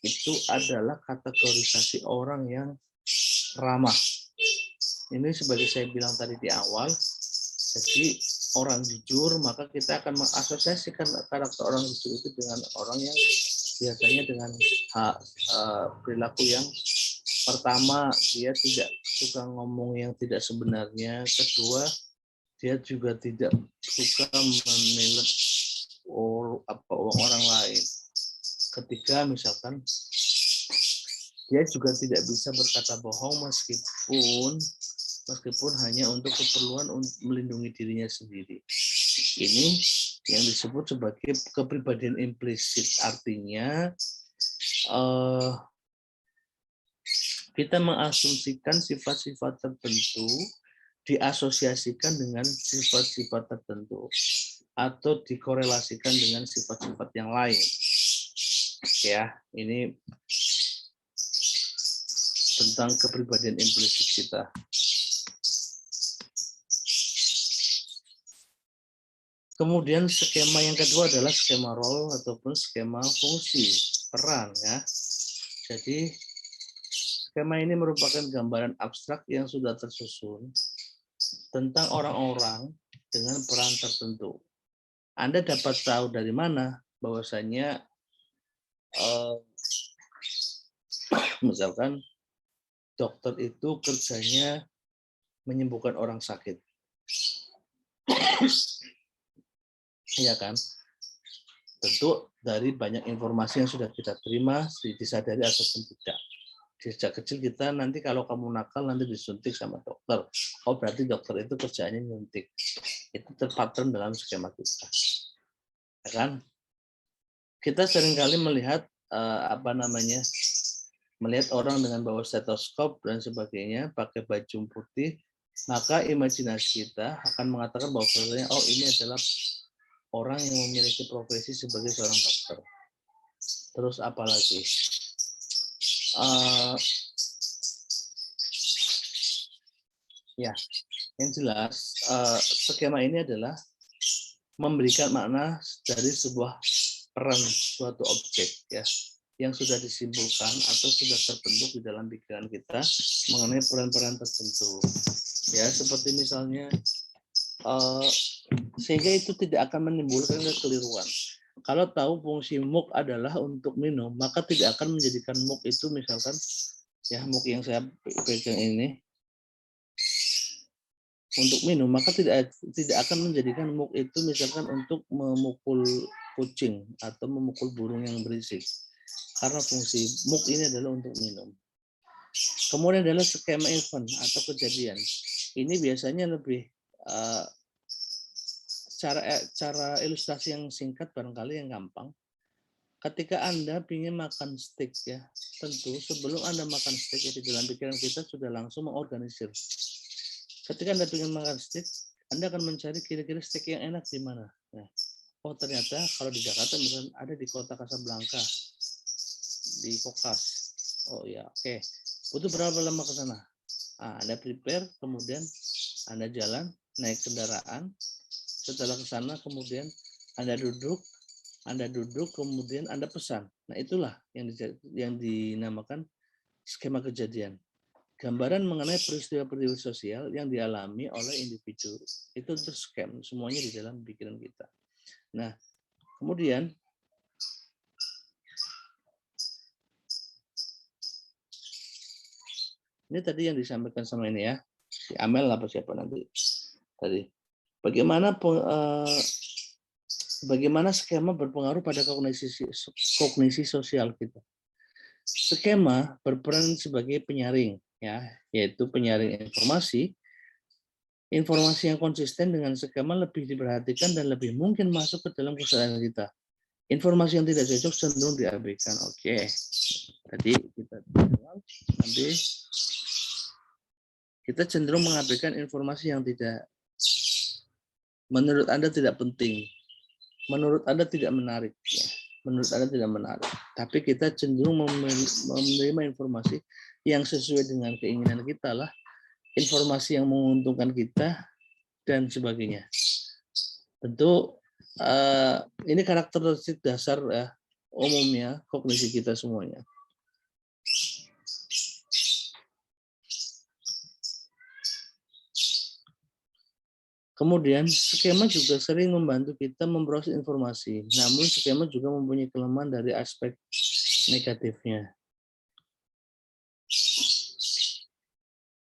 Itu adalah kategorisasi orang yang ramah. Ini sebagai saya bilang tadi di awal, jadi orang jujur, maka kita akan mengasosiasikan karakter orang jujur itu dengan orang yang biasanya dengan perilaku yang pertama, dia tidak suka ngomong yang tidak sebenarnya. Kedua, dia juga tidak suka menilai uang orang lain. Ketiga, misalkan dia juga tidak bisa berkata bohong meskipun hanya untuk keperluan untuk melindungi dirinya sendiri. Ini yang disebut sebagai kepribadian implisit. Artinya kita mengasumsikan sifat-sifat tertentu diasosiasikan dengan sifat-sifat tertentu atau dikorelasikan dengan sifat-sifat yang lain. Ya, ini tentang kepribadian implisit kita. Kemudian skema yang kedua adalah skema role ataupun skema fungsi peran, ya. Jadi skema ini merupakan gambaran abstrak yang sudah tersusun tentang orang-orang dengan peran tertentu. Anda dapat tahu dari mana bahwasanya misalkan dokter itu kerjanya menyembuhkan orang sakit. Iya kan? Tentu dari banyak informasi yang sudah kita terima, disadari ataupun tidak. Sejak kecil kita nanti kalau kamu nakal nanti disuntik sama dokter. Oh berarti dokter itu kerjanya nyuntik. Itu terpatern dalam skema kita. Ya kan? Kita seringkali melihat melihat orang dengan bawa stetoskop dan sebagainya, pakai baju putih, maka imajinasi kita akan mengatakan bahwa oh ini adalah orang yang memiliki profesi sebagai seorang dokter. Terus apalagi? Ya, yang jelas skema ini adalah memberikan makna dari sebuah peran suatu objek ya yang sudah disimpulkan atau sudah terbentuk di dalam pikiran kita mengenai peran-peran tertentu ya, seperti misalnya sehingga itu tidak akan menimbulkan kekeliruan. Kalau tahu fungsi muk adalah untuk minum, maka tidak akan menjadikan muk itu misalkan ya muk yang saya pegang ini untuk minum, maka tidak akan menjadikan muk itu misalkan untuk memukul kucing atau memukul burung yang berisik. Karena fungsi muk ini adalah untuk minum. Kemudian adalah skema event atau kejadian. Ini biasanya lebih cara ilustrasi yang singkat barangkali yang gampang. Ketika Anda ingin makan steak ya, tentu sebelum Anda makan steak ya, di dalam pikiran kita sudah langsung mengorganisir. Ketika Anda ingin makan steak, Anda akan mencari kira-kira steak yang enak di mana. Nah, oh ternyata kalau di Jakarta misalnya ada di kota Casablanca, di Kokas. Oh ya, oke. Butuh berapa lama ke sana? Anda prepare, kemudian Anda jalan, naik kendaraan. Setelah ke sana, kemudian Anda duduk, kemudian Anda pesan. Nah, itulah yang dinamakan skema kejadian. Gambaran mengenai peristiwa-peristiwa sosial yang dialami oleh individu itu terskem semuanya di dalam pikiran kita. Nah, kemudian ini tadi yang disampaikan sama ini ya, si Amel apa siapa nanti tadi. Bagaimana skema berpengaruh pada kognisi sosial kita. Skema berperan sebagai penyaring ya, yaitu penyaring informasi yang konsisten dengan skema lebih diperhatikan dan lebih mungkin masuk ke dalam kesadaran kita. Informasi yang tidak cocok cenderung diabaikan. Oke. Tadi kita nanti kita cenderung mengabaikan informasi yang tidak menurut Anda tidak penting. Menurut Anda tidak menarik ya. Menurut Anda tidak menarik. Tapi kita cenderung menerima informasi yang sesuai dengan keinginan kita lah, informasi yang menguntungkan kita dan sebagainya. Tentu ini karakteristik dasar ya, umumnya kognisi kita semuanya. Kemudian skema juga sering membantu kita memproses informasi. Namun skema juga mempunyai kelemahan dari aspek negatifnya.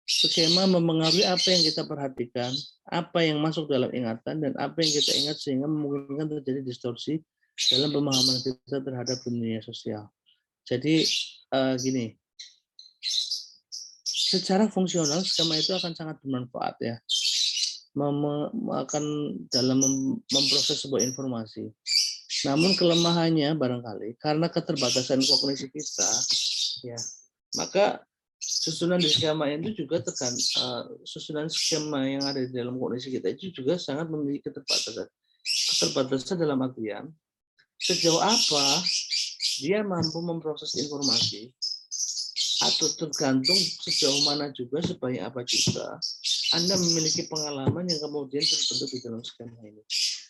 Skema mempengaruhi apa yang kita perhatikan, apa yang masuk dalam ingatan, dan apa yang kita ingat sehingga memungkinkan terjadi distorsi dalam pemahaman kita terhadap dunia sosial. Jadi gini, secara fungsional skema itu akan sangat bermanfaat ya. Akan dalam memproses sebuah informasi. Namun kelemahannya barangkali karena keterbatasan kognisi kita, ya, maka susunan di skema itu juga susunan skema yang ada di dalam kognisi kita itu juga sangat memiliki keterbatasan. Keterbatasan dalam artian sejauh apa dia mampu memproses informasi atau tergantung sejauh mana juga sebanyak apa juga Anda memiliki pengalaman yang kemudian terbentuk di dalam skema ini.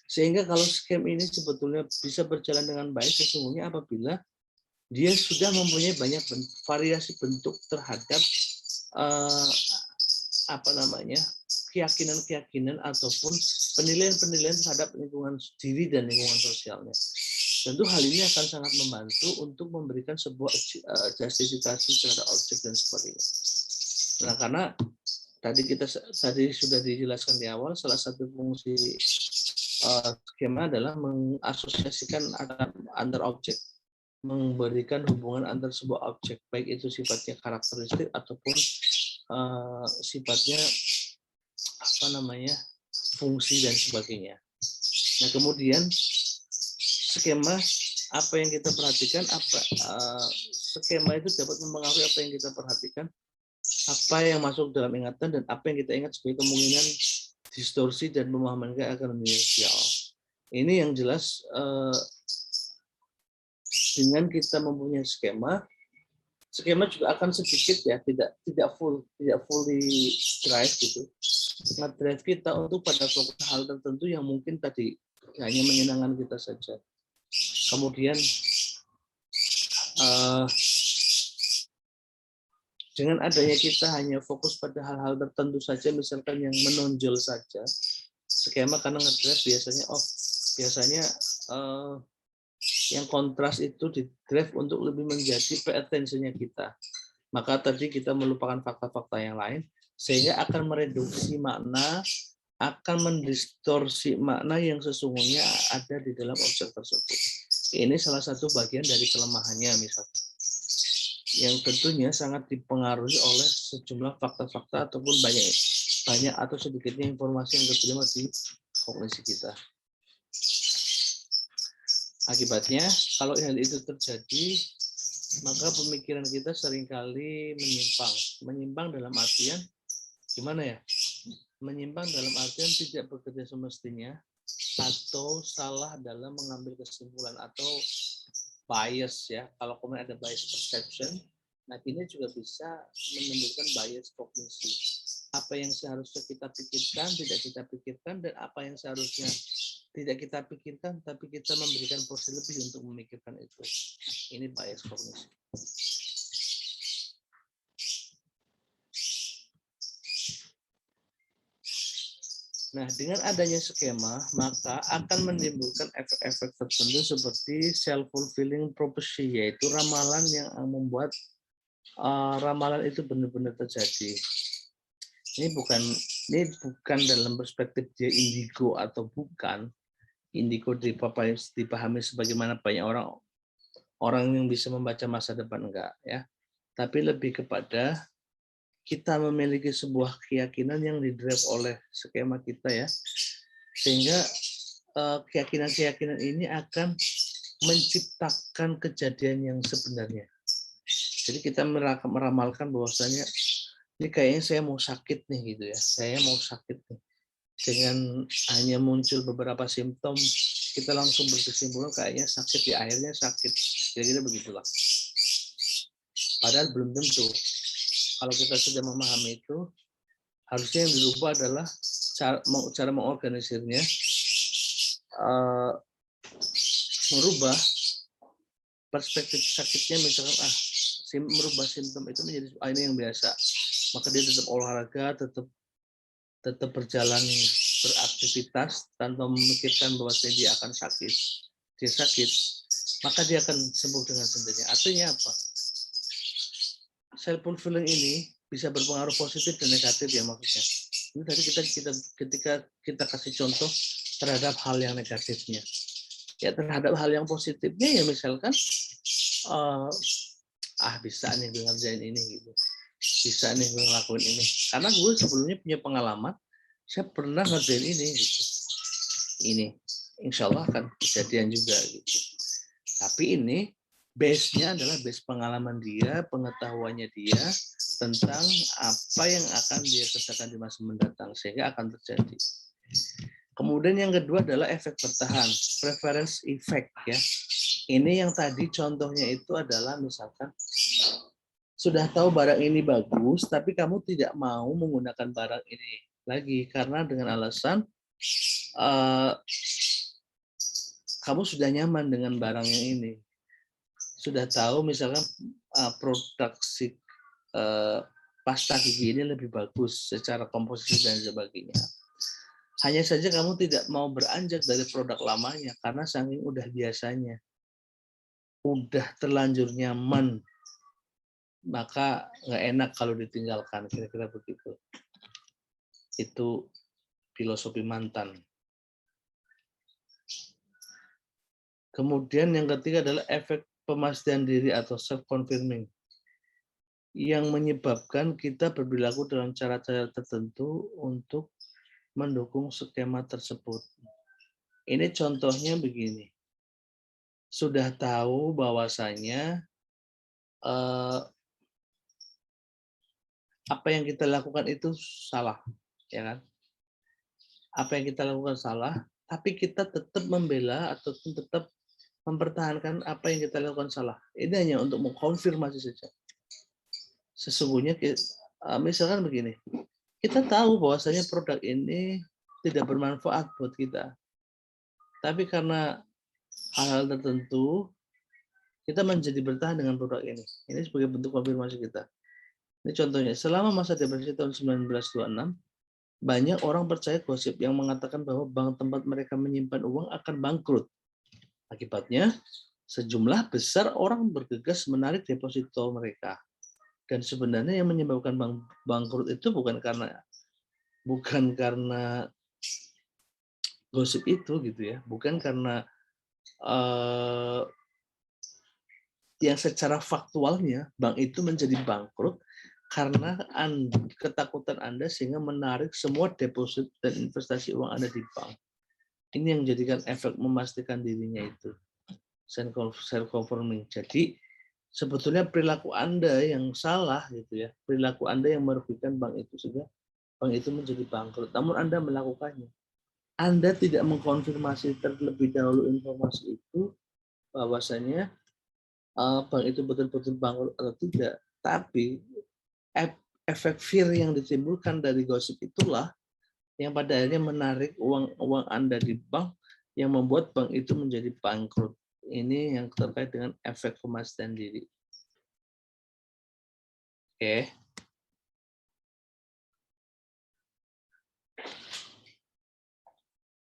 Sehingga kalau skema ini sebetulnya bisa berjalan dengan baik sesungguhnya apabila dia sudah mempunyai banyak variasi bentuk terhadap keyakinan-keyakinan ataupun penilaian-penilaian terhadap lingkungan diri dan lingkungan sosialnya. Tentu hal ini akan sangat membantu untuk memberikan sebuah justifikasi terhadap objek dan sebagainya. Nah, karena tadi sudah dijelaskan di awal, salah satu fungsi skema adalah mengasosiasikan antar objek, memberikan hubungan antar sebuah objek, baik itu sifatnya karakteristik ataupun sifatnya fungsi dan sebagainya. Nah, kemudian skema apa yang kita perhatikan, skema itu dapat mempengaruhi apa yang kita perhatikan apa yang masuk dalam ingatan dan apa yang kita ingat sebagai kemungkinan distorsi dan pemahaman kita akan menjadi. Ini yang jelas dengan kita mempunyai skema juga akan sedikit ya, tidak fully drive gitu. Nge-drive kita untuk pada fokus hal tertentu yang mungkin tadi hanya menyenangkan kita saja. Kemudian dengan adanya kita hanya fokus pada hal-hal tertentu saja, misalkan yang menonjol saja, skema karena ngedrive biasanya yang kontras itu di drive untuk lebih menjadi attention-nya kita. Maka tadi kita melupakan fakta-fakta yang lain, sehingga akan mereduksi makna, akan mendistorsi makna yang sesungguhnya ada di dalam objek tersebut. Ini salah satu bagian dari kelemahannya misalnya, yang tentunya sangat dipengaruhi oleh sejumlah fakta-fakta ataupun banyak atau sedikitnya informasi yang diterima di kognisi kita. Akibatnya, kalau hal itu terjadi, maka pemikiran kita seringkali menyimpang. Menyimpang dalam artian, gimana ya? Menyimpang dalam artian tidak bekerja semestinya, atau salah dalam mengambil kesimpulan, atau bias ya. Kalau kemudian ada bias perception, nah ini juga bisa menimbulkan bias kognisi. Apa yang seharusnya kita pikirkan, tidak kita pikirkan, dan apa yang seharusnya tidak kita pikirkan, tapi kita memberikan porsi lebih untuk memikirkan itu. Ini bias kognisi. Nah, dengan adanya skema, maka akan menimbulkan efek-efek tertentu seperti self-fulfilling prophecy, yaitu ramalan yang membuat ramalan itu benar-benar terjadi. Ini bukan dalam perspektif dia indigo atau bukan. Indigo dipahami sebagaimana banyak orang yang bisa membaca masa depan, enggak ya. Tapi lebih kepada kita memiliki sebuah keyakinan yang didrive oleh skema kita ya, sehingga keyakinan-keyakinan ini akan menciptakan kejadian yang sebenarnya. Jadi kita meramalkan bahwasanya ini kayaknya saya mau sakit nih gitu ya, saya mau sakit nih. Dengan hanya muncul beberapa simptom, kita langsung berkesimpulan kayaknya sakit, di akhirnya sakit. Kira-kira begitulah. Padahal belum tentu. Kalau kita sudah memahami itu, harusnya yang dirubah adalah cara mengorganisirnya, merubah perspektif sakitnya, misalkan merubah simptom itu menjadi ini yang biasa. Maka dia tetap olahraga, tetap berjalan beraktivitas tanpa memikirkan bahwa dia akan sakit. Dia sakit, maka dia akan sembuh dengan sendirinya. Artinya apa? Self-fulfilling ini bisa berpengaruh positif dan negatif ya maksudnya. Ini tadi ketika kita kasih contoh terhadap hal yang negatifnya. Ya terhadap hal yang positifnya ya misalkan bisa nih gue ngerjain ini gitu. Bisa nih gue ngelakuin ini. Karena gue sebelumnya punya pengalaman, saya pernah ngerjain ini gitu. Ini insya Allah akan kejadian juga gitu. Tapi ini base-nya adalah base pengalaman dia, pengetahuannya dia tentang apa yang akan dia kerjakan di masa mendatang, sehingga akan terjadi. Kemudian yang kedua adalah efek bertahan, preference effect ya. Ini yang tadi contohnya itu adalah misalkan sudah tahu barang ini bagus, tapi kamu tidak mau menggunakan barang ini lagi karena dengan alasan kamu sudah nyaman dengan barang yang ini. Sudah tahu misalkan produksi pasta gigi ini lebih bagus secara komposisi dan sebagainya. Hanya saja kamu tidak mau beranjak dari produk lamanya karena saking udah biasanya. Udah terlanjur nyaman, maka nggak enak kalau ditinggalkan, kira-kira begitu. Itu filosofi mantan. Kemudian yang ketiga adalah efek pemastian diri atau self-confirming yang menyebabkan kita berperilaku dalam cara-cara tertentu untuk mendukung skema tersebut. Ini contohnya begini. Sudah tahu bahwasanya apa yang kita lakukan itu salah, ya kan? Apa yang kita lakukan salah, tapi kita tetap membela atau tetap mempertahankan apa yang kita lakukan salah. Ini hanya untuk mengkonfirmasi saja. Sesungguhnya, misalkan begini, kita tahu bahwasanya produk ini tidak bermanfaat buat kita. Tapi karena hal-hal tertentu, kita menjadi bertahan dengan produk ini. Ini sebagai bentuk konfirmasi kita. Ini contohnya, selama masa depresi tahun 1926, banyak orang percaya gosip yang mengatakan bahwa bank tempat mereka menyimpan uang akan bangkrut. Akibatnya, sejumlah besar orang bergegas menarik deposito mereka. Dan sebenarnya yang menyebabkan bank bangkrut itu bukan karena gosip itu gitu ya, bukan karena yang secara faktualnya bank itu menjadi bangkrut karena ketakutan Anda sehingga menarik semua deposit dan investasi uang Anda di bank. Ini yang menjadikan efek memastikan dirinya itu self-confirming. Jadi sebetulnya perilaku Anda yang salah gitu ya, perilaku Anda yang merugikan bank itu sehingga bank itu menjadi bangkrut. Namun Anda melakukannya. Anda tidak mengkonfirmasi terlebih dahulu informasi itu bahwasanya bank itu betul-betul bangkrut atau tidak, tapi efek fear yang ditimbulkan dari gosip itulah yang pada akhirnya menarik uang Anda di bank yang membuat bank itu menjadi bangkrut. Ini yang terkait dengan efek pemastian diri. Oke.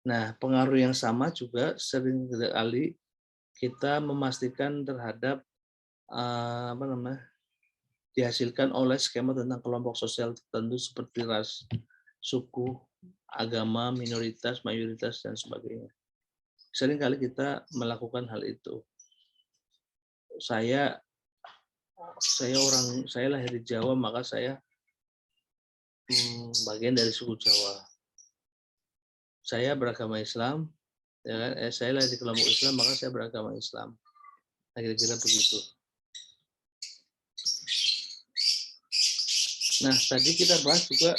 Nah, pengaruh yang sama juga sering kali kita memastikan terhadap dihasilkan oleh skema tentang kelompok sosial tertentu seperti ras, suku, agama, minoritas, mayoritas, dan sebagainya. Seringkali kita melakukan hal itu. Saya lahir di Jawa, maka saya bagian dari suku Jawa. Saya beragama Islam, ya kan? Saya lahir di kelompok Islam, maka saya beragama Islam. Kira-kira begitu. Nah, tadi kita bahas juga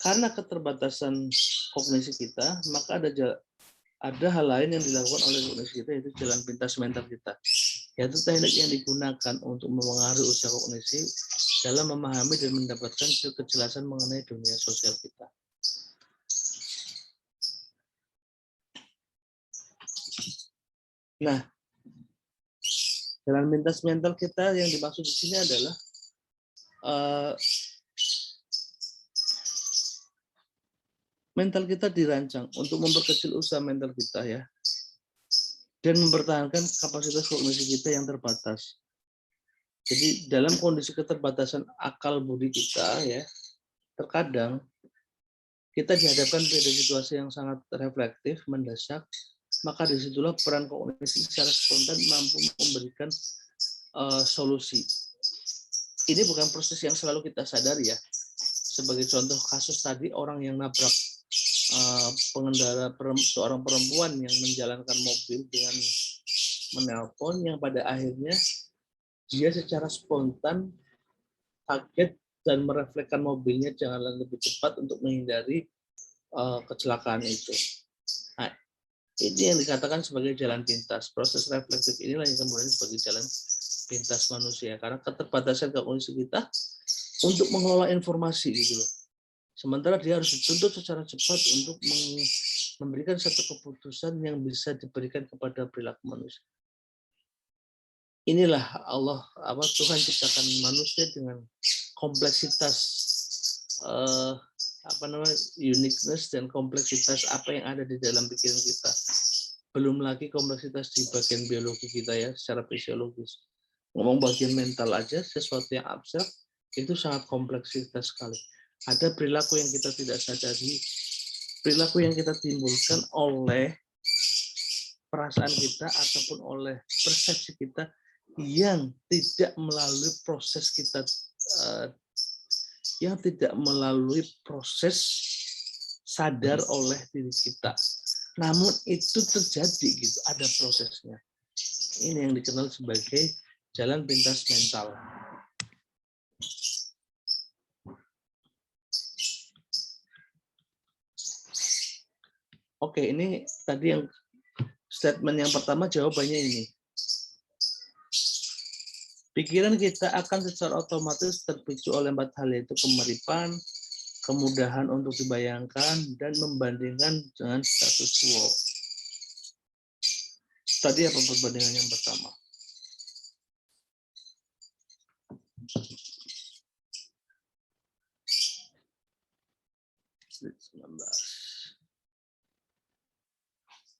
karena keterbatasan kognisi kita, maka ada hal lain yang dilakukan oleh kognisi kita, yaitu jalan pintas mental kita. Yaitu teknik yang digunakan untuk memengaruhi usaha kognisi dalam memahami dan mendapatkan kejelasan mengenai dunia sosial kita. Nah, jalan pintas mental kita yang dimaksud di sini adalah mental kita dirancang untuk memperkecil usaha mental kita ya, dan mempertahankan kapasitas kognisi kita yang terbatas. Jadi dalam kondisi keterbatasan akal budi kita ya, terkadang kita dihadapkan pada situasi yang sangat reflektif, mendesak, maka disitulah peran kognisi secara spontan mampu memberikan solusi. Ini bukan proses yang selalu kita sadari ya. Sebagai contoh kasus tadi, orang yang nabrak seorang perempuan yang menjalankan mobil dengan menelpon, yang pada akhirnya dia secara spontan kaget dan mereflekskan mobilnya jangan lebih cepat untuk menghindari kecelakaan itu. Nah, ini yang dikatakan sebagai jalan pintas. Proses refleksif inilah yang kemudian sebagai jalan pintas manusia, karena keterbatasan kognisi kita untuk mengelola informasi gitu loh. Sementara dia harus dituntut secara cepat untuk memberikan satu keputusan yang bisa diberikan kepada perilaku manusia. Inilah Tuhan ciptakan manusia dengan kompleksitas uniqueness dan kompleksitas apa yang ada di dalam pikiran kita. Belum lagi kompleksitas di bagian biologi kita ya, secara fisiologis. Ngomong bagian mental aja, sesuatu yang abstrak itu sangat kompleksitas sekali. Ada perilaku yang kita tidak sadari, perilaku yang kita timbulkan oleh perasaan kita ataupun oleh persepsi kita yang tidak melalui proses kita, yang tidak melalui proses sadar oleh diri kita. Namun itu terjadi gitu, ada prosesnya. Ini yang dikenal sebagai jalan pintas mental. Oke, ini tadi yang statement yang pertama jawabannya ini. Pikiran kita akan secara otomatis terpicu oleh 4 hal, yaitu kemiripan, kemudahan untuk dibayangkan, dan membandingkan dengan status quo. Tadi apa perbandingan yang pertama?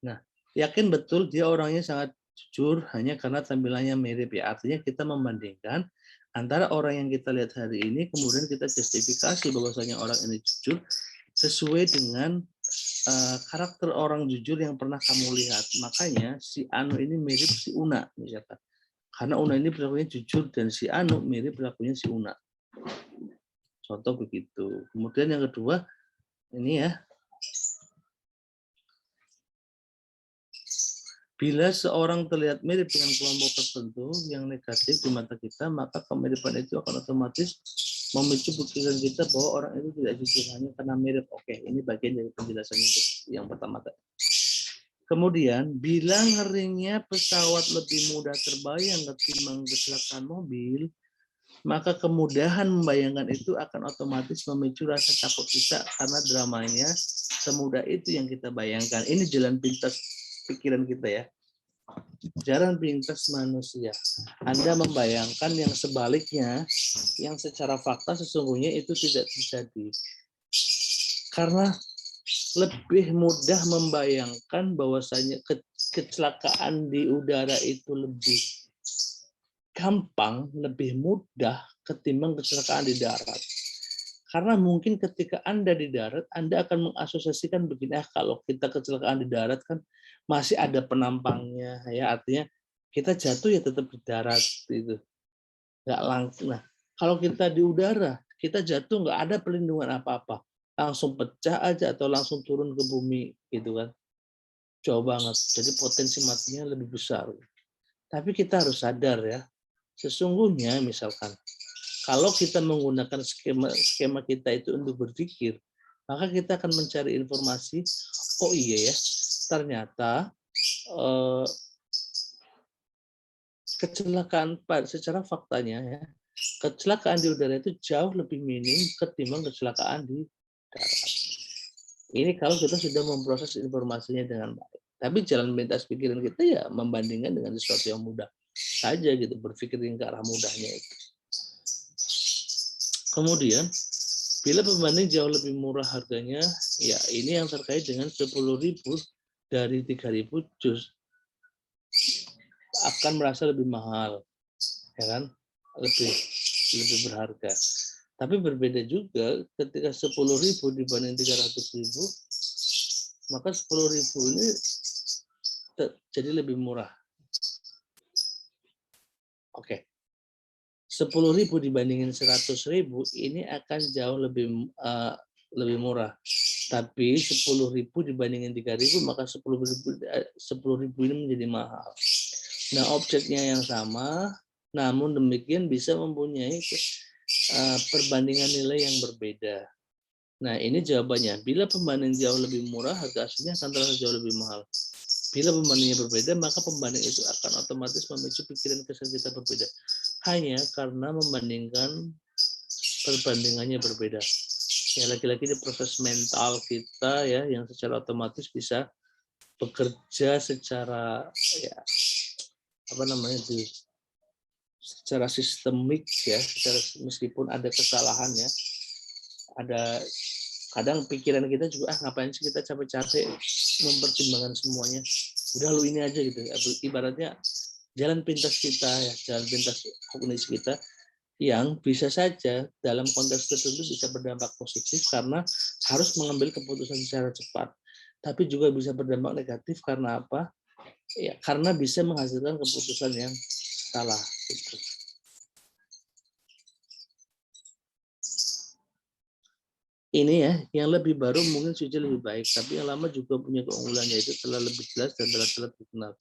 Nah, yakin betul dia orangnya sangat jujur hanya karena tampilannya mirip ya. Artinya kita membandingkan antara orang yang kita lihat hari ini, kemudian kita justifikasi bahwasanya orang ini jujur sesuai dengan karakter orang jujur yang pernah kamu lihat. Makanya si Anu ini mirip si Una misalkan. Karena Una ini perilakunya jujur dan si Anu mirip perilakunya si Una. Contoh begitu. Kemudian yang kedua, ini ya. Bila seorang terlihat mirip dengan kelompok tertentu yang negatif di mata kita, maka kemiripan itu akan otomatis memicu pikiran kita bahwa orang itu tidak jujur hanya karena mirip. Oke, ini bagian dari penjelasan yang pertama. Kemudian, bila ngeringnya pesawat lebih mudah terbayang ketimbang kecelakaan mobil, maka kemudahan membayangkan itu akan otomatis memicu rasa takut kita karena dramanya semudah itu yang kita bayangkan. Ini jalan pintas pikiran kita ya. Jalan pintas manusia. Anda membayangkan yang sebaliknya, yang secara fakta sesungguhnya itu tidak terjadi. Karena lebih mudah membayangkan bahwasanya kecelakaan di udara itu lebih gampang, lebih mudah ketimbang kecelakaan di darat. Karena mungkin ketika Anda di darat, Anda akan mengasosiasikan begini, kalau kita kecelakaan di darat kan masih ada penampangnya, ya artinya kita jatuh ya tetap di darat, gitu. Nggak langsung. Nah, kalau kita di udara, kita jatuh nggak ada perlindungan apa-apa, langsung pecah aja atau langsung turun ke bumi, gitu kan. Jauh banget. Jadi potensi matinya lebih besar. Tapi kita harus sadar ya, sesungguhnya misalkan kalau kita menggunakan skema kita itu untuk berpikir, maka kita akan mencari informasi, oh iya ya, ternyata kecelakaan secara faktanya ya, kecelakaan di udara itu jauh lebih minim ketimbang kecelakaan di darat. Ini kalau kita sudah memproses informasinya dengan baik. Tapi jalan pintas pikiran kita ya membandingkan dengan sesuatu yang mudah saja gitu, berpikir ke arah mudahnya itu. Kemudian, bila pembanding jauh lebih murah harganya, ya ini yang terkait dengan 10.000 dari 3.000 jus akan merasa lebih mahal, ya kan? Lebih berharga. Tapi berbeda juga ketika 10.000 dibanding 300.000, maka 10.000 ini jadi lebih murah. Oke. 10.000 dibandingin 100.000 ini akan jauh lebih murah. Tapi 10.000 dibandingin 3.000 maka 10.000 ini menjadi mahal. Nah, objeknya yang sama, namun demikian bisa mempunyai perbandingan nilai yang berbeda. Nah, ini jawabannya. Bila pembanding jauh lebih murah, harga aslinya akan terasa jauh lebih mahal. Bila pembandingnya berbeda, maka pembanding itu akan otomatis memicu pikiran kesan kita berbeda. Hanya karena membandingkan perbandingannya berbeda. Ya, lagi-lagi di proses mental kita ya yang secara otomatis bisa bekerja secara ya secara sistemik ya, meskipun ada kesalahan ya. Ada kadang pikiran kita juga ngapain sih kita capek-capek mempertimbangkan semuanya, udah lu ini aja gitu. Ibaratnya jalan pintas kita ya, jalan pintas kognisi kita yang bisa saja dalam konteks tertentu bisa berdampak positif karena harus mengambil keputusan secara cepat, tapi juga bisa berdampak negatif karena apa ya, karena bisa menghasilkan keputusan yang salah gitu. Ini ya, yang lebih baru mungkin sudah lebih baik, tapi yang lama juga punya keunggulannya, itu telah lebih jelas dan telah dikenal.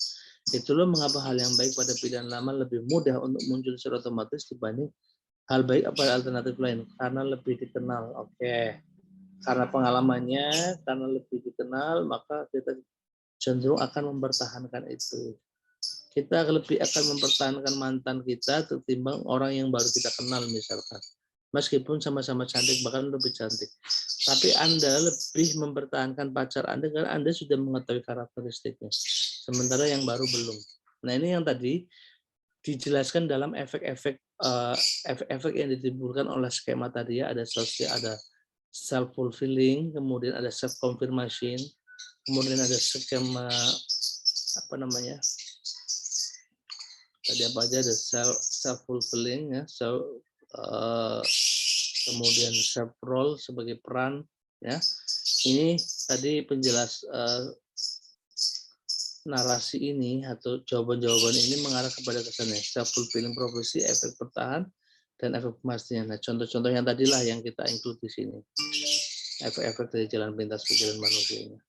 Itulah mengapa hal yang baik pada pilihan lama lebih mudah untuk muncul secara otomatis dibanding hal baik pada alternatif lain, karena lebih dikenal. Oke. karena pengalamannya, karena lebih dikenal, maka kita cenderung akan mempertahankan itu. Kita lebih akan mempertahankan mantan kita ketimbang orang yang baru kita kenal misalkan. Meskipun sama-sama cantik, bahkan lebih cantik. Tapi Anda lebih mempertahankan pacar Anda karena Anda sudah mengetahui karakteristiknya. Sementara yang baru belum. Nah ini yang tadi dijelaskan dalam efek-efek yang ditimbulkan oleh skema tadi ya. Ada self-fulfilling, kemudian ada self-confirmation, kemudian ada skema apa namanya? Tadi apa aja, ada self-fulfilling ya, kemudian self role sebagai peran ya. Ini tadi penjelas narasi ini atau jawaban-jawaban ini mengarah kepada kesannya self fulfilling prophecy, efek bertahan dan efek pemastian. Nah, contoh-contoh yang tadilah yang kita include di sini. Efek-efek dari jalan pintas pikiran manusia ini.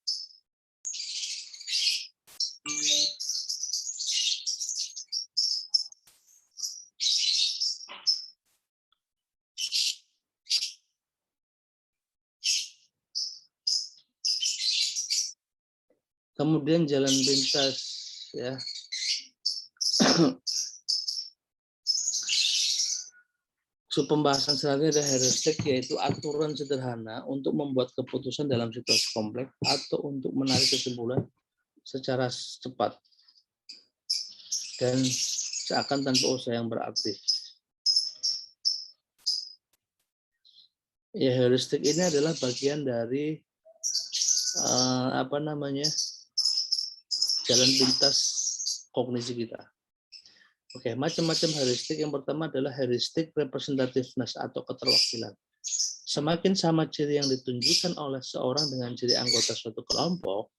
Kemudian jalan pintas ya. So, pembahasan selanjutnya ada heuristik, yaitu aturan sederhana untuk membuat keputusan dalam situasi kompleks atau untuk menarik kesimpulan secara cepat dan seakan tanpa usaha yang berarti. Ya, heuristik ini adalah bagian dari jalan pintas kognisi kita. Oke, macam-macam heuristik. Yang pertama adalah heuristik representativeness atau keterwakilan. Semakin sama ciri yang ditunjukkan oleh seorang dengan ciri anggota suatu kelompok,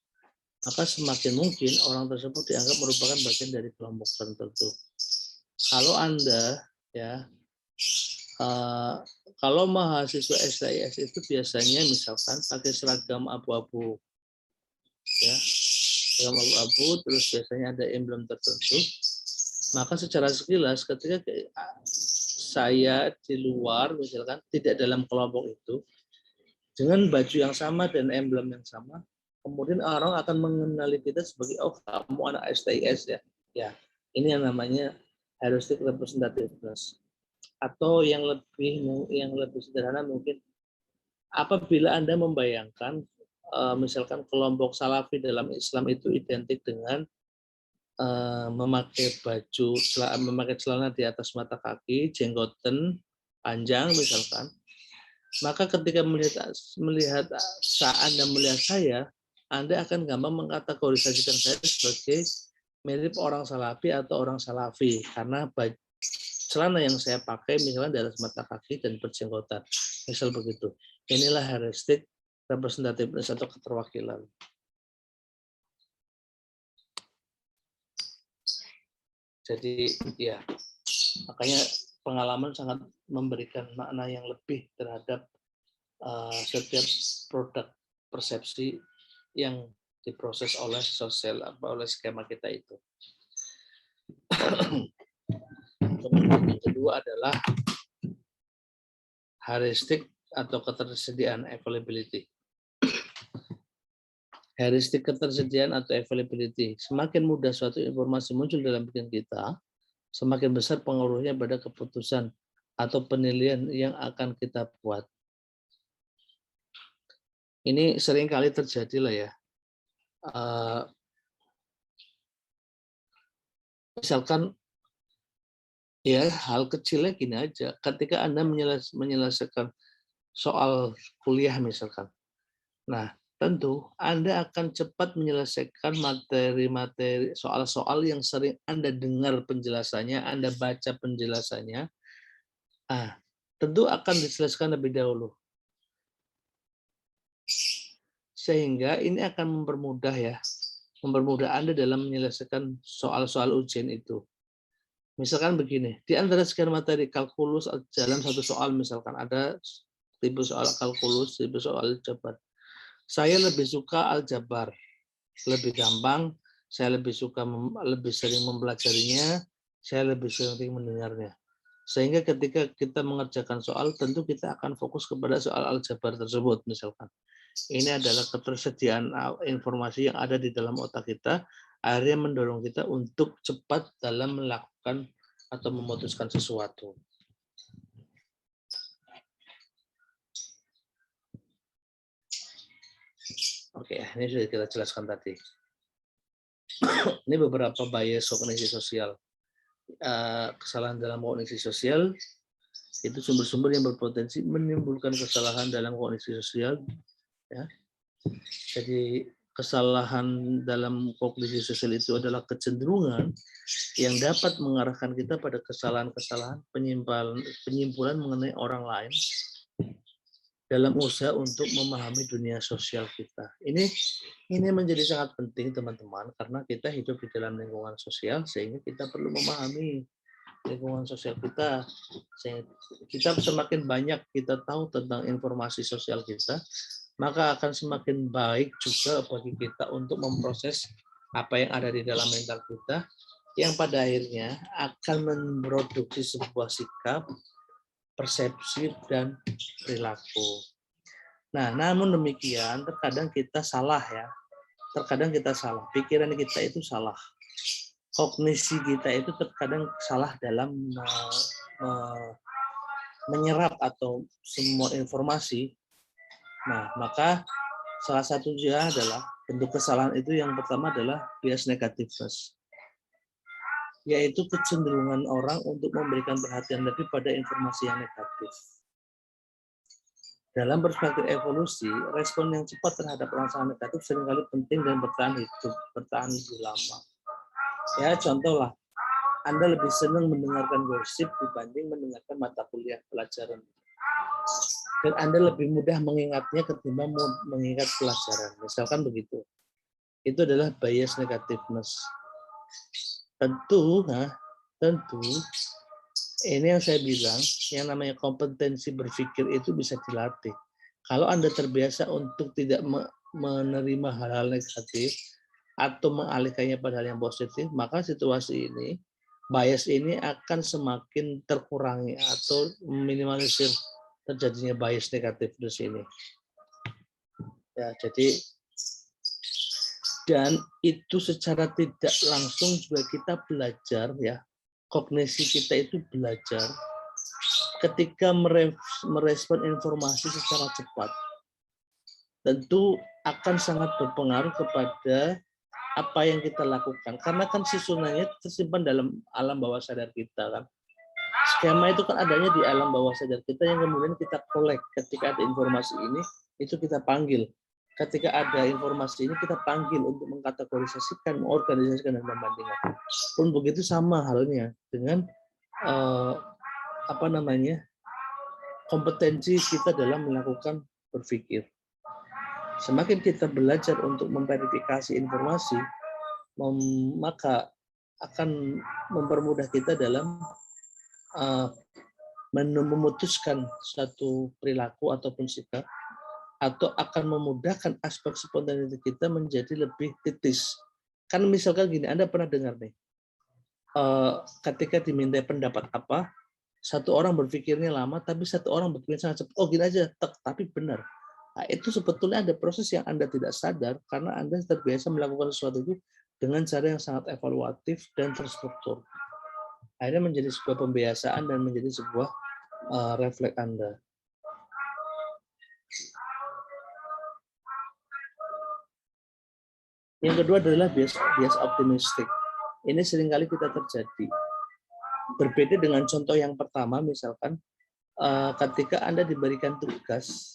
maka semakin mungkin orang tersebut dianggap merupakan bagian dari kelompok tertentu. Kalau Anda kalau mahasiswa STIS itu biasanya misalkan pakai seragam abu-abu, ya, seragam abu-abu, terus biasanya ada emblem tertentu. Maka secara sekilas ketika saya di luar misalkan tidak dalam kelompok itu dengan baju yang sama dan emblem yang sama, kemudian orang akan mengenali kita sebagai oh kamu anak STIS ya. Ya, ini yang namanya heuristic representativeness. Atau yang lebih sederhana mungkin apabila Anda membayangkan misalkan kelompok Salafi dalam Islam itu identik dengan memakai celana di atas mata kaki, jenggoten panjang misalkan, maka ketika melihat Anda melihat saya, Anda akan gampang mengkategorisasikan saya sebagai mirip orang Salafi atau orang Salafi karena celana yang saya pakai misalnya di atas mata kaki dan berjenggotan, misal begitu. Inilah heuristik representativeness atau keterwakilan. Jadi ya, makanya pengalaman sangat memberikan makna yang lebih terhadap setiap produk persepsi yang diproses oleh oleh skema kita itu. Kemudian yang kedua adalah heuristik atau ketersediaan availability. Heuristik ketersediaan atau availability. Semakin mudah suatu informasi muncul dalam pikiran kita, semakin besar pengaruhnya pada keputusan atau penilaian yang akan kita buat. Ini seringkali terjadi lah ya. Misalkan ya hal kecilnya gini aja. Ketika Anda menyelesaikan soal kuliah misalkan. Nah, tentu Anda akan cepat menyelesaikan materi-materi soal-soal yang sering Anda dengar penjelasannya, Anda baca penjelasannya. Tentu akan diselesaikan lebih dahulu. Sehingga ini akan mempermudah Anda dalam menyelesaikan soal-soal ujian itu. Misalkan begini, di antara sekian materi kalkulus dalam satu soal misalkan ada tipe soal kalkulus, tipe soal aljabar. Saya lebih suka aljabar, lebih gampang, saya lebih sering mempelajarinya, saya lebih sering mendengarnya. Sehingga ketika kita mengerjakan soal, tentu kita akan fokus kepada soal aljabar tersebut misalkan. Ini adalah ketersediaan informasi yang ada di dalam otak kita, akhirnya mendorong kita untuk cepat dalam melakukan atau memutuskan sesuatu. Oke, ini sudah kita jelaskan tadi. Ini beberapa bias kognisi sosial. Kesalahan dalam kognisi sosial itu sumber-sumber yang berpotensi menimbulkan kesalahan dalam kognisi sosial. Ya. Jadi kesalahan dalam kognisi sosial itu adalah kecenderungan yang dapat mengarahkan kita pada kesalahan-kesalahan penyimpulan mengenai orang lain dalam usaha untuk memahami dunia sosial kita. Ini menjadi sangat penting teman-teman, karena kita hidup di dalam lingkungan sosial, sehingga kita perlu memahami lingkungan sosial kita. Sehingga kita semakin banyak kita tahu tentang informasi sosial kita, maka akan semakin baik juga bagi kita untuk memproses apa yang ada di dalam mental kita, yang pada akhirnya akan memproduksi sebuah sikap, persepsi, dan perilaku. Nah, namun demikian terkadang kita salah ya. Terkadang kita salah. Pikiran kita itu salah. Kognisi kita itu terkadang salah dalam menyerap atau semua informasi. Nah, maka salah satunya adalah bentuk kesalahan itu yang pertama adalah bias negativeness, yaitu kecenderungan orang untuk memberikan perhatian lebih pada informasi yang negatif. Dalam perspektif evolusi, respon yang cepat terhadap perasaan negatif seringkali penting dan bertahan lebih lama. Ya, contoh lah, Anda lebih senang mendengarkan gosip dibanding mendengarkan mata kuliah pelajaran. Dan Anda lebih mudah mengingatnya ketimbang mengingat pelajaran. Misalkan begitu. Itu adalah bias negativeness. Tentu ini yang saya bilang, yang namanya kompetensi berpikir itu bisa dilatih. Kalau Anda terbiasa untuk tidak menerima hal-hal negatif atau mengalihkannya pada hal yang positif, maka situasi ini, bias ini akan semakin terkurangi atau minimalisir terjadinya bias negatif di sini. Ya, jadi dan itu secara tidak langsung juga kita belajar ya. Kognisi kita itu belajar ketika merespon informasi secara cepat. Tentu akan sangat berpengaruh kepada apa yang kita lakukan. Karena kan susunannya tersimpan dalam alam bawah sadar kita kan. Skema itu kan adanya di alam bawah sadar kita yang kemudian kita collect. Ketika ada informasi ini, itu kita panggil. Ketika ada informasi ini, kita panggil untuk mengkategorisasikan, mengorganisasikan, dan membandingkan. Pun begitu sama halnya dengan kompetensi kita dalam melakukan berpikir. Semakin kita belajar untuk memverifikasi informasi, maka akan mempermudah kita dalam memutuskan suatu perilaku ataupun sikap, atau akan memudahkan aspek spontanitas kita menjadi lebih kritis. Kan misalkan gini, Anda pernah dengar nih, ketika diminta pendapat apa, satu orang berpikirnya lama, tapi satu orang berpikir sangat cepat. Oh gini aja, tapi benar. Nah, itu sebetulnya ada proses yang Anda tidak sadar, karena Anda terbiasa melakukan sesuatu itu dengan cara yang sangat evaluatif dan terstruktur. Akhirnya menjadi sebuah pembiasaan dan menjadi sebuah refleks Anda. Yang kedua adalah bias optimistik. Ini seringkali kita terjadi. Berbeda dengan contoh yang pertama, misalkan ketika Anda diberikan tugas,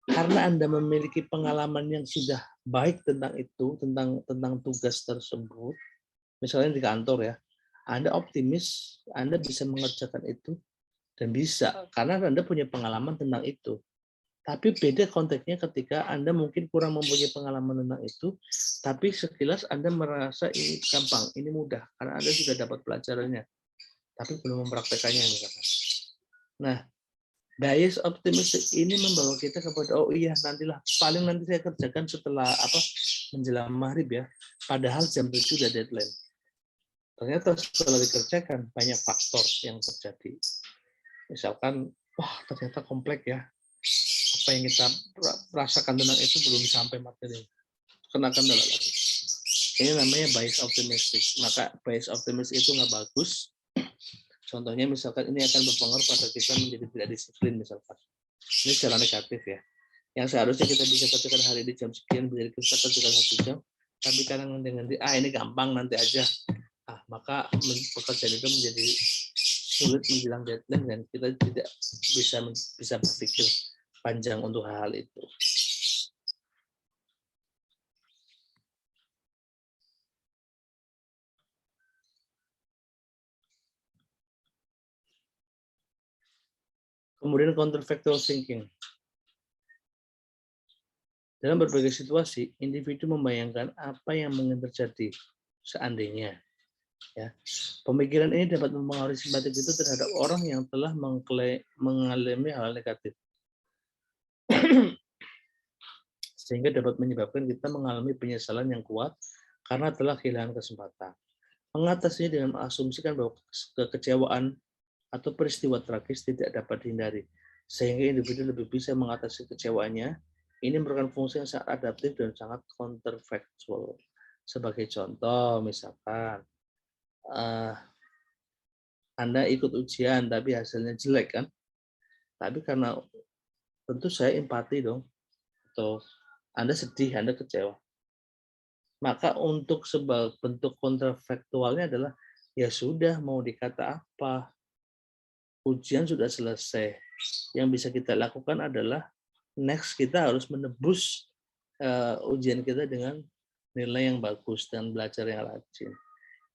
karena Anda memiliki pengalaman yang sudah baik tentang itu, tentang tugas tersebut, misalnya di kantor ya, Anda optimis, Anda bisa mengerjakan itu, dan bisa, karena Anda punya pengalaman tentang itu. Tapi beda konteksnya ketika Anda mungkin kurang mempunyai pengalaman tentang itu, tapi sekilas Anda merasa ini gampang, ini mudah, karena Anda sudah dapat pelajarannya, tapi belum mempraktekannya. Misalkan. Nah, bias optimistik ini membawa kita kepada, oh iya, nantilah, paling nanti saya kerjakan setelah menjelang maghrib ya, padahal jam 7 udah deadline. ternyata setelah dikerjakan banyak faktor yang terjadi. Misalkan, wah ternyata kompleks ya, apa yang kita rasakan tentang itu belum sampai materi, kenakan dalam lagi. Ini namanya bias optimistic. Maka bias optimistic itu nggak bagus. Contohnya misalkan ini akan berpengaruh pada kita menjadi tidak disiplin misalkan. Ini secara negatif ya. Yang seharusnya kita bisa kerjakan hari ini jam sekian, menjadi kita kerjakan 1 jam, tapi karena nanti ini gampang nanti aja. Maka pekerjaan itu menjadi sulit menjelang deadline dan kita tidak bisa berpikir panjang untuk hal itu. Kemudian counterfactual thinking. Dalam berbagai situasi, individu membayangkan apa yang mungkin terjadi seandainya. Ya. Pemikiran ini dapat mempengaruhi simpati itu terhadap orang yang telah mengalami hal negatif. Sehingga dapat menyebabkan kita mengalami penyesalan yang kuat karena telah kehilangan kesempatan. Mengatasinya dengan mengasumsikan bahwa kekecewaan atau peristiwa tragis tidak dapat dihindari, sehingga individu lebih bisa mengatasi kecewaannya. Ini merupakan fungsi yang sangat adaptif dan sangat counterfactual. Sebagai contoh, misalkan Anda ikut ujian tapi hasilnya jelek kan? Tapi karena tentu saya empati dong, atau Anda sedih, Anda kecewa. Maka untuk sebuah bentuk counterfactualnya adalah ya sudah mau dikata apa, ujian sudah selesai. Yang bisa kita lakukan adalah next kita harus menebus ujian kita dengan nilai yang bagus dan belajar yang rajin.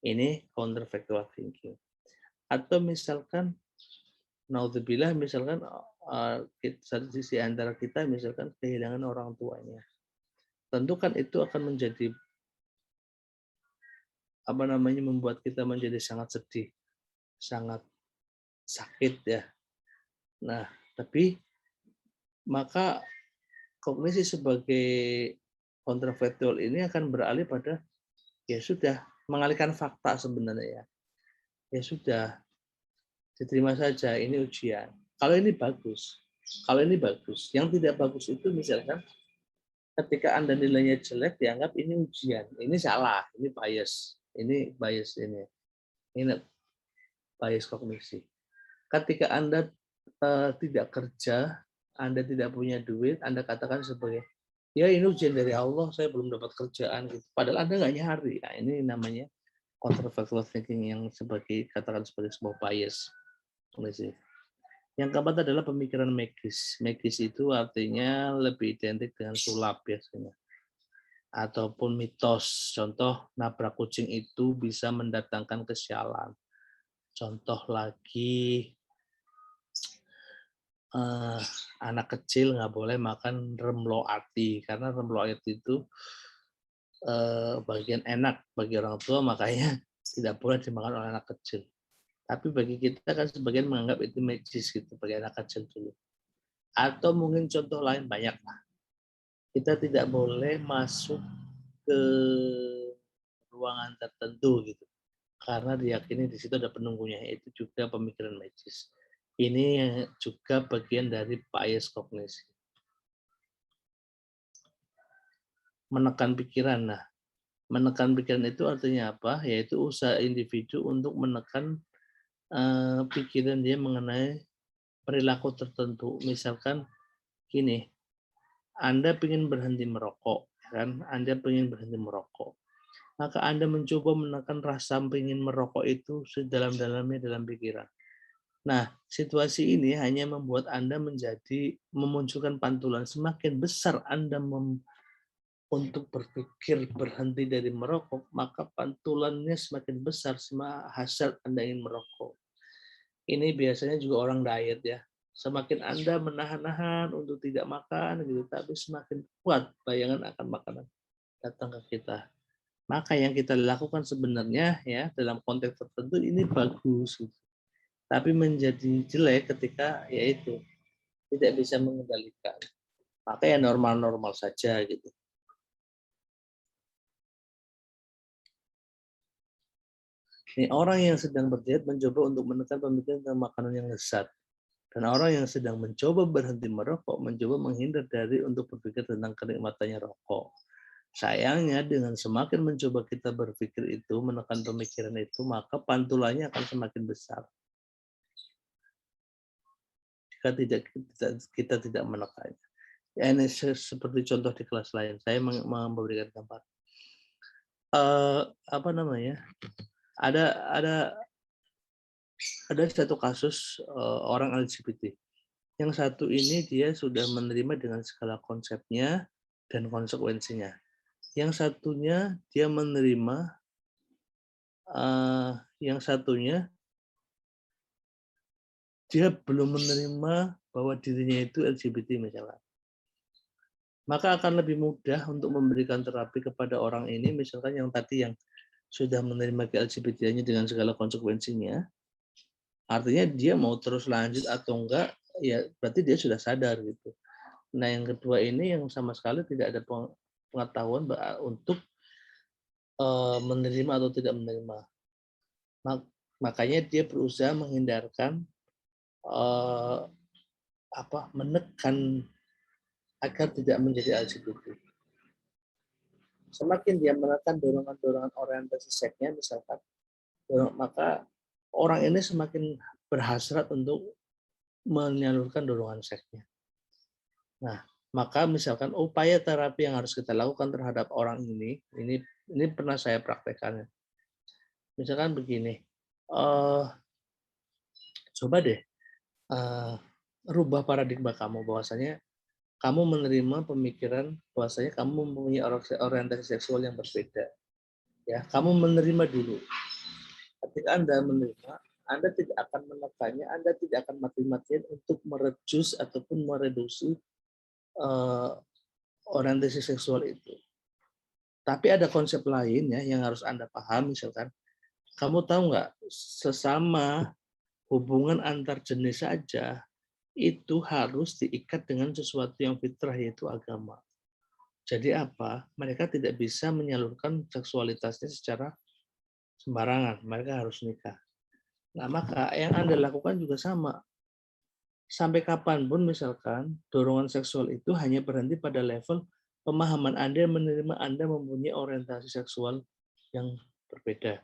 Ini counterfactual thinking. Atau misalkan, naudzubillah, misalkan satu sisi antara kita misalkan kehilangan orang tuanya. Tentu kan itu akan menjadi membuat kita menjadi sangat sedih, sangat sakit ya. Nah, tapi maka kognisi sebagai counterfactual ini akan beralih pada ya sudah mengalihkan fakta sebenarnya ya. Ya sudah diterima saja ini ujian. Kalau ini bagus, Yang tidak bagus itu misalkan ketika Anda nilainya jelek dianggap ini ujian, ini salah, ini bias, ini bias kognisi. Ketika Anda tidak kerja, Anda tidak punya duit, Anda katakan sebagai ya ini ujian dari Allah, saya belum dapat kerjaan gitu. Padahal Anda nggak nyari. Nah, ini namanya counterfactual thinking yang katakan sebagai sebuah bias. Yang keempat adalah pemikiran magis. Magis itu artinya lebih identik dengan sulap biasanya. Ataupun mitos. Contoh, nabrak kucing itu bisa mendatangkan kesialan. Contoh lagi, anak kecil nggak boleh makan remlo ati. Karena remlo ati itu bagian enak bagi orang tua, makanya tidak boleh dimakan oleh anak kecil. Tapi bagi kita kan sebagian menganggap itu magis gitu, bagi anak kecil dulu. Atau mungkin contoh lain banyak lah. Kita tidak boleh masuk ke ruangan tertentu gitu, karena diyakini di situ ada penunggunya. Itu juga pemikiran magis. Ini juga bagian dari bias kognisi. Menekan pikiran. Nah, menekan pikiran itu artinya apa? Yaitu usaha individu untuk menekan pikiran dia mengenai perilaku tertentu. Misalkan gini, Anda ingin berhenti merokok, kan? Anda ingin berhenti merokok. Maka Anda mencoba menekan rasa ingin merokok itu sedalam-dalamnya dalam pikiran. Nah, situasi ini hanya membuat Anda memunculkan pantulan. Semakin besar Anda untuk berpikir berhenti dari merokok, maka pantulannya semakin besar hasil Anda ingin merokok. Ini biasanya juga orang diet ya. Semakin Anda menahan-nahan untuk tidak makan gitu, tapi semakin kuat bayangan akan makanan datang ke kita. Maka yang kita lakukan sebenarnya ya dalam konteks tertentu ini bagus, gitu. Tapi menjadi jelek ketika yaitu tidak bisa mengendalikan. Maka ya normal-normal saja gitu. Ini orang yang sedang berdiet mencoba untuk menekan pemikiran tentang makanan yang lezat. Dan orang yang sedang mencoba berhenti merokok mencoba menghindar dari untuk berpikir tentang kenikmatannya rokok. Sayangnya dengan semakin mencoba kita berpikir itu, menekan pemikiran itu, maka pantulannya akan semakin besar. Jika kita tidak menekannya. Ya, ini seperti contoh di kelas lain. Saya memberikan gambar. Apa namanya? Ada satu kasus orang LGBT. Yang satu ini dia sudah menerima dengan segala konsepnya dan konsekuensinya. Yang satunya dia menerima, yang satunya dia belum menerima bahwa dirinya itu LGBT misalnya. Maka akan lebih mudah untuk memberikan terapi kepada orang ini, misalkan yang tadi yang sudah menerima ke-LGBT-nya dengan segala konsekuensinya, artinya dia mau terus lanjut atau enggak, ya berarti dia sudah sadar gitu. Nah yang kedua ini yang sama sekali tidak ada pengetahuan untuk menerima atau tidak menerima. Makanya dia berusaha menghindarkan, menekan agar tidak menjadi LGBT. Semakin dia menekan dorongan-dorongan orientasi seksnya misalkan, maka orang ini semakin berhasrat untuk menyalurkan dorongan seksnya. Nah, maka misalkan upaya terapi yang harus kita lakukan terhadap orang ini pernah saya praktekkan. Misalkan begini, coba deh rubah paradigma kamu bahwasanya kamu menerima pemikiran bahwasanya kamu mempunyai orientasi seksual yang berbeda. Ya, kamu menerima dulu. Ketika Anda menerima, Anda tidak akan menekannya, Anda tidak akan mati-matian untuk mereduce ataupun mereduksi orientasi seksual itu. Tapi ada konsep lain ya yang harus Anda paham, misalkan kamu tahu nggak, sesama hubungan antar jenis saja itu harus diikat dengan sesuatu yang fitrah, yaitu agama. Jadi apa? Mereka tidak bisa menyalurkan seksualitasnya secara sembarangan. Mereka harus nikah. Nah, maka yang Anda lakukan juga sama. Sampai kapanpun misalkan dorongan seksual itu hanya berhenti pada level pemahaman Anda menerima Anda mempunyai orientasi seksual yang berbeda.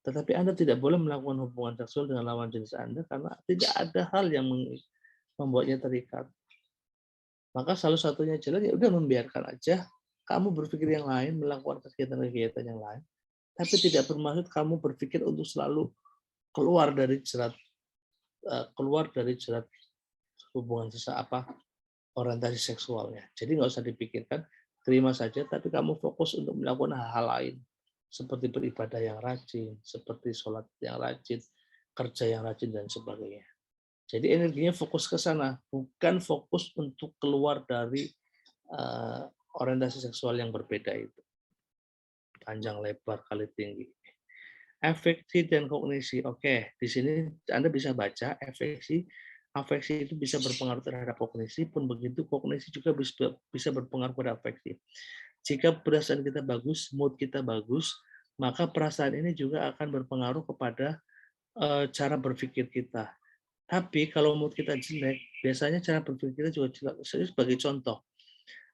Tetapi Anda tidak boleh melakukan hubungan seksual dengan lawan jenis Anda karena tidak ada hal yang membuatnya terikat. Maka salah satunya jalan ya udah membiarkan aja kamu berpikir yang lain, melakukan kegiatan-kegiatan yang lain, tapi tidak bermaksud kamu berpikir untuk selalu keluar dari jerat hubungan orientasi seksualnya. Jadi nggak usah dipikirkan, terima saja, tapi kamu fokus untuk melakukan hal-hal lain seperti beribadah yang rajin, seperti sholat yang rajin, kerja yang rajin dan sebagainya. Jadi energinya fokus ke sana, bukan fokus untuk keluar dari orientasi seksual yang berbeda itu. Panjang lebar kali tinggi. Afeksi dan kognisi. Oke, di sini Anda bisa baca afeksi itu bisa berpengaruh terhadap kognisi, pun begitu kognisi juga bisa berpengaruh pada afeksi. Jika perasaan kita bagus, mood kita bagus, maka perasaan ini juga akan berpengaruh kepada cara berpikir kita. Tapi kalau mood kita jelek, biasanya cara berpikir kita juga jelek. Sebagai contoh,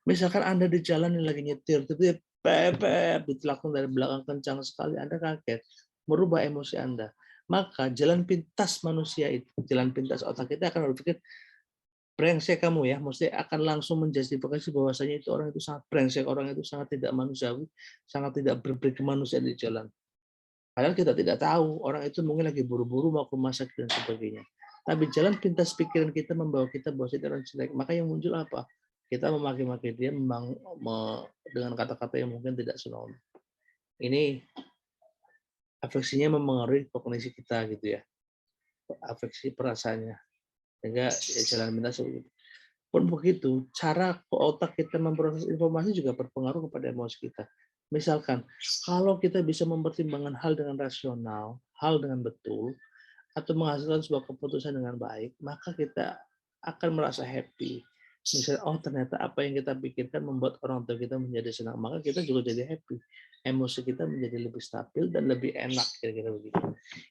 misalkan Anda di jalan yang lagi nyetir, tiba-tiba ditelakon dari belakang kencang sekali, Anda kaget, merubah emosi Anda. Maka jalan pintas manusia itu, jalan pintas otak kita akan berpikir, brengsek kamu ya, maksudnya akan langsung menjustifikasi bahwasanya itu orang itu sangat brengsek, orang itu sangat tidak manusiawi, sangat tidak berkemanusiaan di jalan. Padahal kita tidak tahu, orang itu mungkin lagi buru-buru mau ke rumah sakit dan sebagainya. Tapi jalan pintas pikiran kita membawa kita bahwa itu orang jelek. Maka yang muncul apa? Kita memaki-maki dia dengan kata-kata yang mungkin tidak senonoh. Ini afeksinya mempengaruhi kognisi kita gitu ya. Afeksi perasaannya. Sehingga ya jalan pintas begitu. Pun begitu, cara otak kita memproses informasi juga berpengaruh kepada emosi kita. Misalkan, kalau kita bisa mempertimbangkan hal dengan rasional, hal dengan betul, atau menghasilkan sebuah keputusan dengan baik, maka kita akan merasa happy. Misalnya, oh ternyata apa yang kita pikirkan membuat orang tua kita menjadi senang, maka kita juga jadi happy. Emosi kita menjadi lebih stabil dan lebih enak, kira-kira begitu.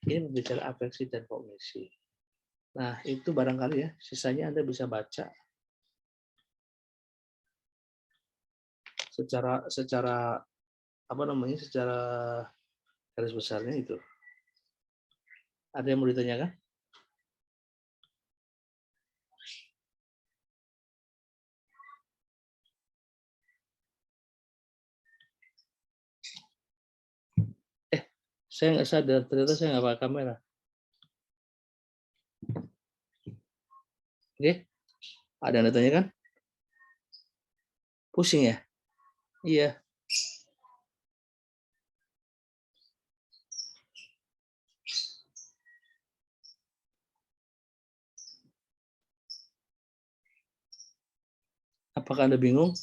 Ini berbicara afeksi dan kognisi. Nah, itu barangkali ya, sisanya Anda bisa baca secara apa namanya, secara garis besarnya itu. Ada yang mau ditanyakan? Saya nggak sadar, ternyata saya nggak pakai kamera. Oke, ada yang ditanyakan? Pusing ya? Iya. Apakah Anda bingung?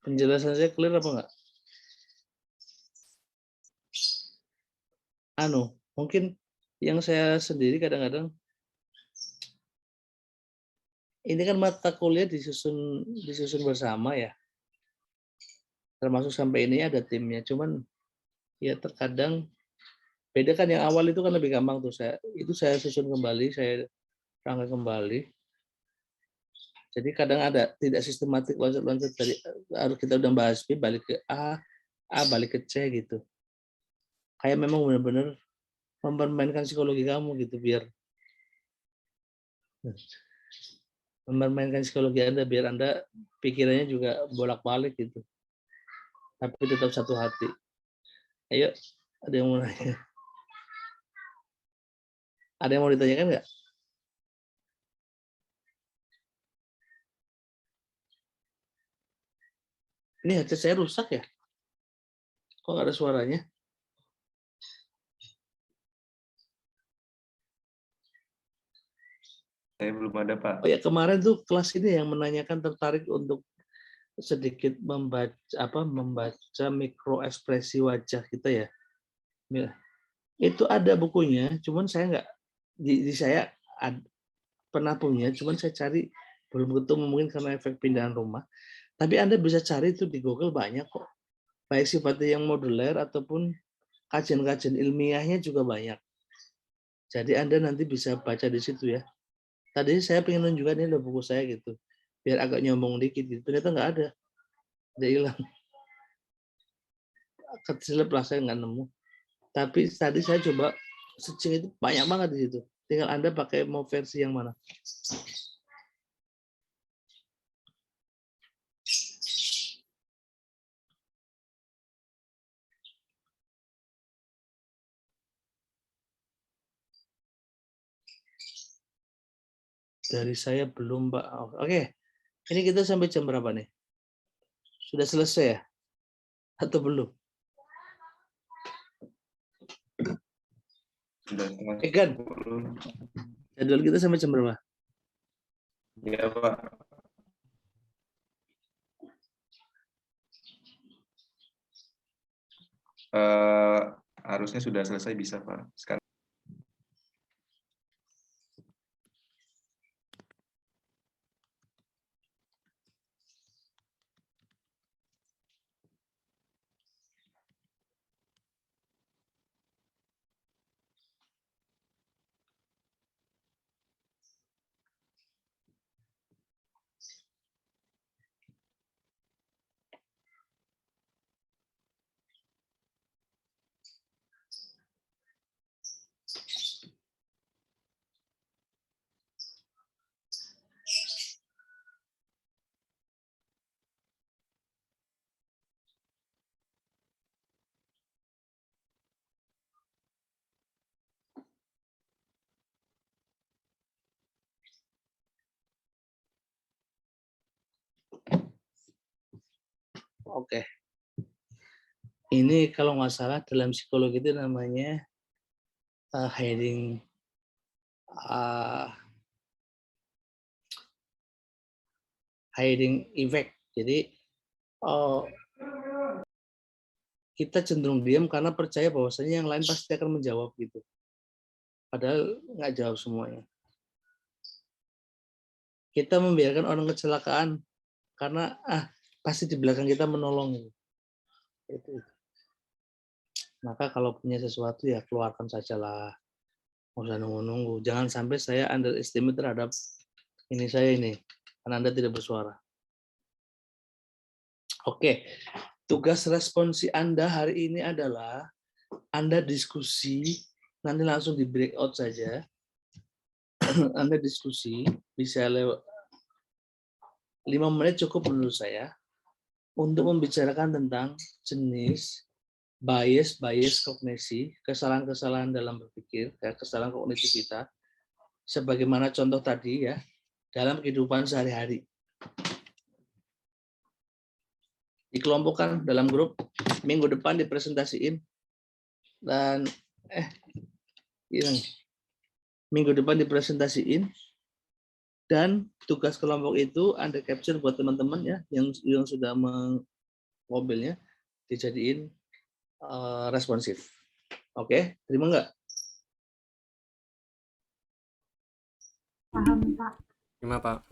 Penjelasan saya clear apa enggak? Mungkin yang saya sendiri kadang-kadang, ini kan mata kuliah disusun bersama ya. Termasuk sampai ini ada timnya. Cuman ya terkadang beda kan, yang awal itu kan lebih gampang tuh. Saya susun kembali, saya rangkai kembali. Jadi kadang ada tidak sistematik loncat-loncat dari harus kita udah bahas B balik ke A balik ke C gitu. Kayak memang benar-benar mempermainkan psikologi kamu gitu, biar mempermainkan psikologi Anda biar Anda pikirannya juga bolak-balik gitu. Tapi tetap satu hati. Ayo, ada yang mau nanya? Ada yang mau ditanyakan nggak? Ini headset saya rusak ya? Kok nggak ada suaranya? Saya belum ada, Pak. Oh ya, kemarin tuh kelas ini yang menanyakan tertarik untuk sedikit membaca mikro ekspresi wajah kita ya. Itu ada bukunya, cuman saya nggak di saya pernah punya, cuman saya cari belum ketemu, mungkin karena efek pindahan rumah. Tapi Anda bisa cari itu di Google, banyak kok. Baik sifatnya yang moduler ataupun kajian-kajian ilmiahnya juga banyak. Jadi Anda nanti bisa baca di situ ya. Tadi saya pengen nunjukkan ini ada buku saya gitu, biar agak nyombong dikit gitu. Ternyata nggak ada, udah hilang. Keselip lah, saya nggak nemu. Tapi tadi saya coba searching, itu banyak banget di situ. Tinggal Anda pakai mau versi yang mana. Dari saya belum, Pak. Oke, ini kita sampai jam berapa nih? Sudah selesai ya? Atau belum? Egan, jadwal kita sampai jam berapa? Ya, Pak. Harusnya sudah selesai, bisa, Pak. Sekarang. Oke. Ini kalau nggak salah dalam psikologi itu namanya hiding effect. Jadi kita cenderung diam karena percaya bahwasanya yang lain pasti akan menjawab gitu. Padahal nggak jawab semuanya. Kita membiarkan orang kecelakaan karena pasti di belakang kita menolong. Itu. Maka kalau punya sesuatu ya keluarkan sajalah. Nggak usah nunggu-nunggu. Jangan sampai saya underestimate terhadap saya ini. Karena Anda tidak bersuara. Oke. Tugas responsi Anda hari ini adalah Anda diskusi, nanti langsung di breakout saja. Anda diskusi, bisa lewat 5 menit cukup menurut saya, untuk membicarakan tentang jenis bias kognisi, kesalahan-kesalahan dalam berpikir, kesalahan kognitif kita, sebagaimana contoh tadi ya, dalam kehidupan sehari-hari. Dikelompokkan dalam grup, minggu depan dipresentasiin, dan minggu depan dipresentasiin, dan tugas kelompok itu Anda capture buat teman-teman ya, yang sudah mobilnya, dijadiin responsif. Oke, terima nggak? Paham, Pak. Terima, Pak.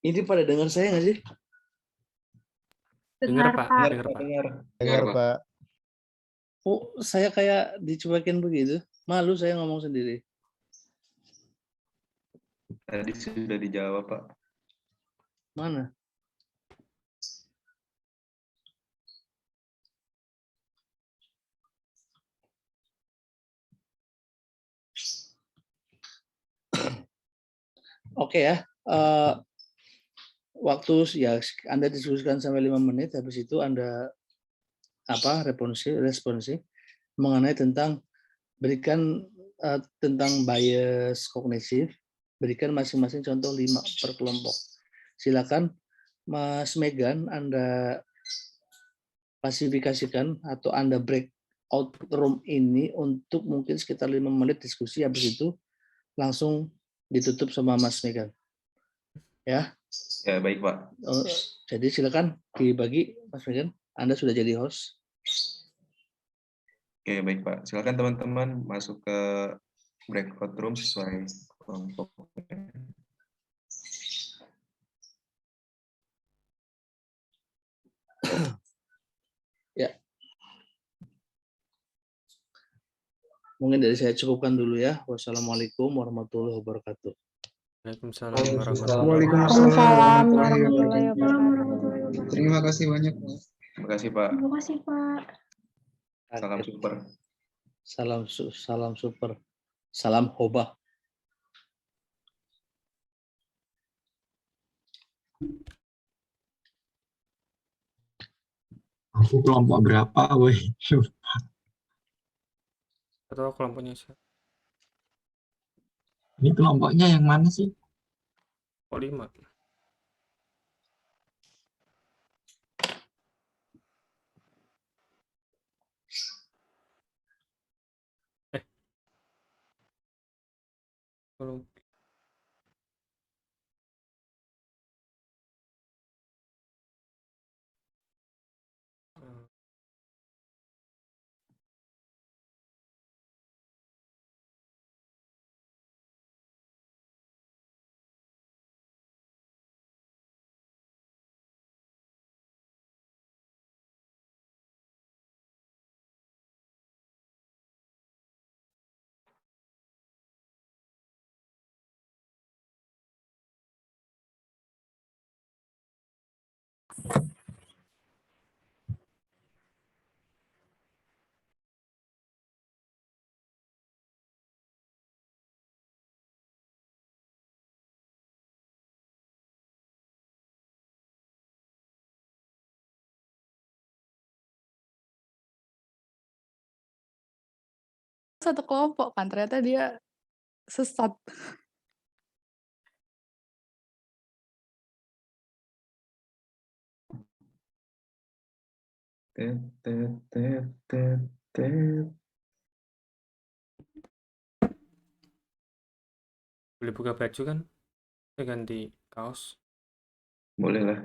Ini pada dengar saya nggak sih? Dengar, Pak. Pak. Dengar, Pak. Dengar, Pak. Oh, saya kayak dicuekin begitu. Malu saya ngomong sendiri. Tadi sudah dijawab, Pak. Mana? Oke ya. Waktu ya Anda diskusikan sampai 5 menit, habis itu Anda responsi mengenai tentang berikan tentang bias kognitif, berikan masing-masing contoh 5 per kelompok. Silakan Mas Megan, Anda klasifikasikan atau Anda breakout room ini untuk mungkin sekitar 5 menit diskusi, habis itu langsung ditutup sama Mas Megan. Ya. Ya, baik, Pak. Jadi silakan dibagi, Mas Megan. Anda sudah jadi host. Oke, baik, Pak. Silakan teman-teman masuk ke breakout room sesuai kelompok. Ya. Mungkin dari saya cukupkan dulu ya. Wassalamualaikum warahmatullahi wabarakatuh. Waalaikumsalam warahmatullahi Waalaikumsalam warahmatullahi wabarakatuh. Terima kasih banyak, Pak. Terima kasih, Pak. Terima kasih, Pak. Salam super. Salam super. Salam hobah. Aku kelompok berapa, woi? Atau kelompoknya siapa? Ini kelompoknya yang mana sih? Kok 5? Kalau satu kelompok kan, ternyata dia sesat. Tet, tet, tet, tet, tet. Boleh buka baju kan? Ganti kaos. Boleh lah.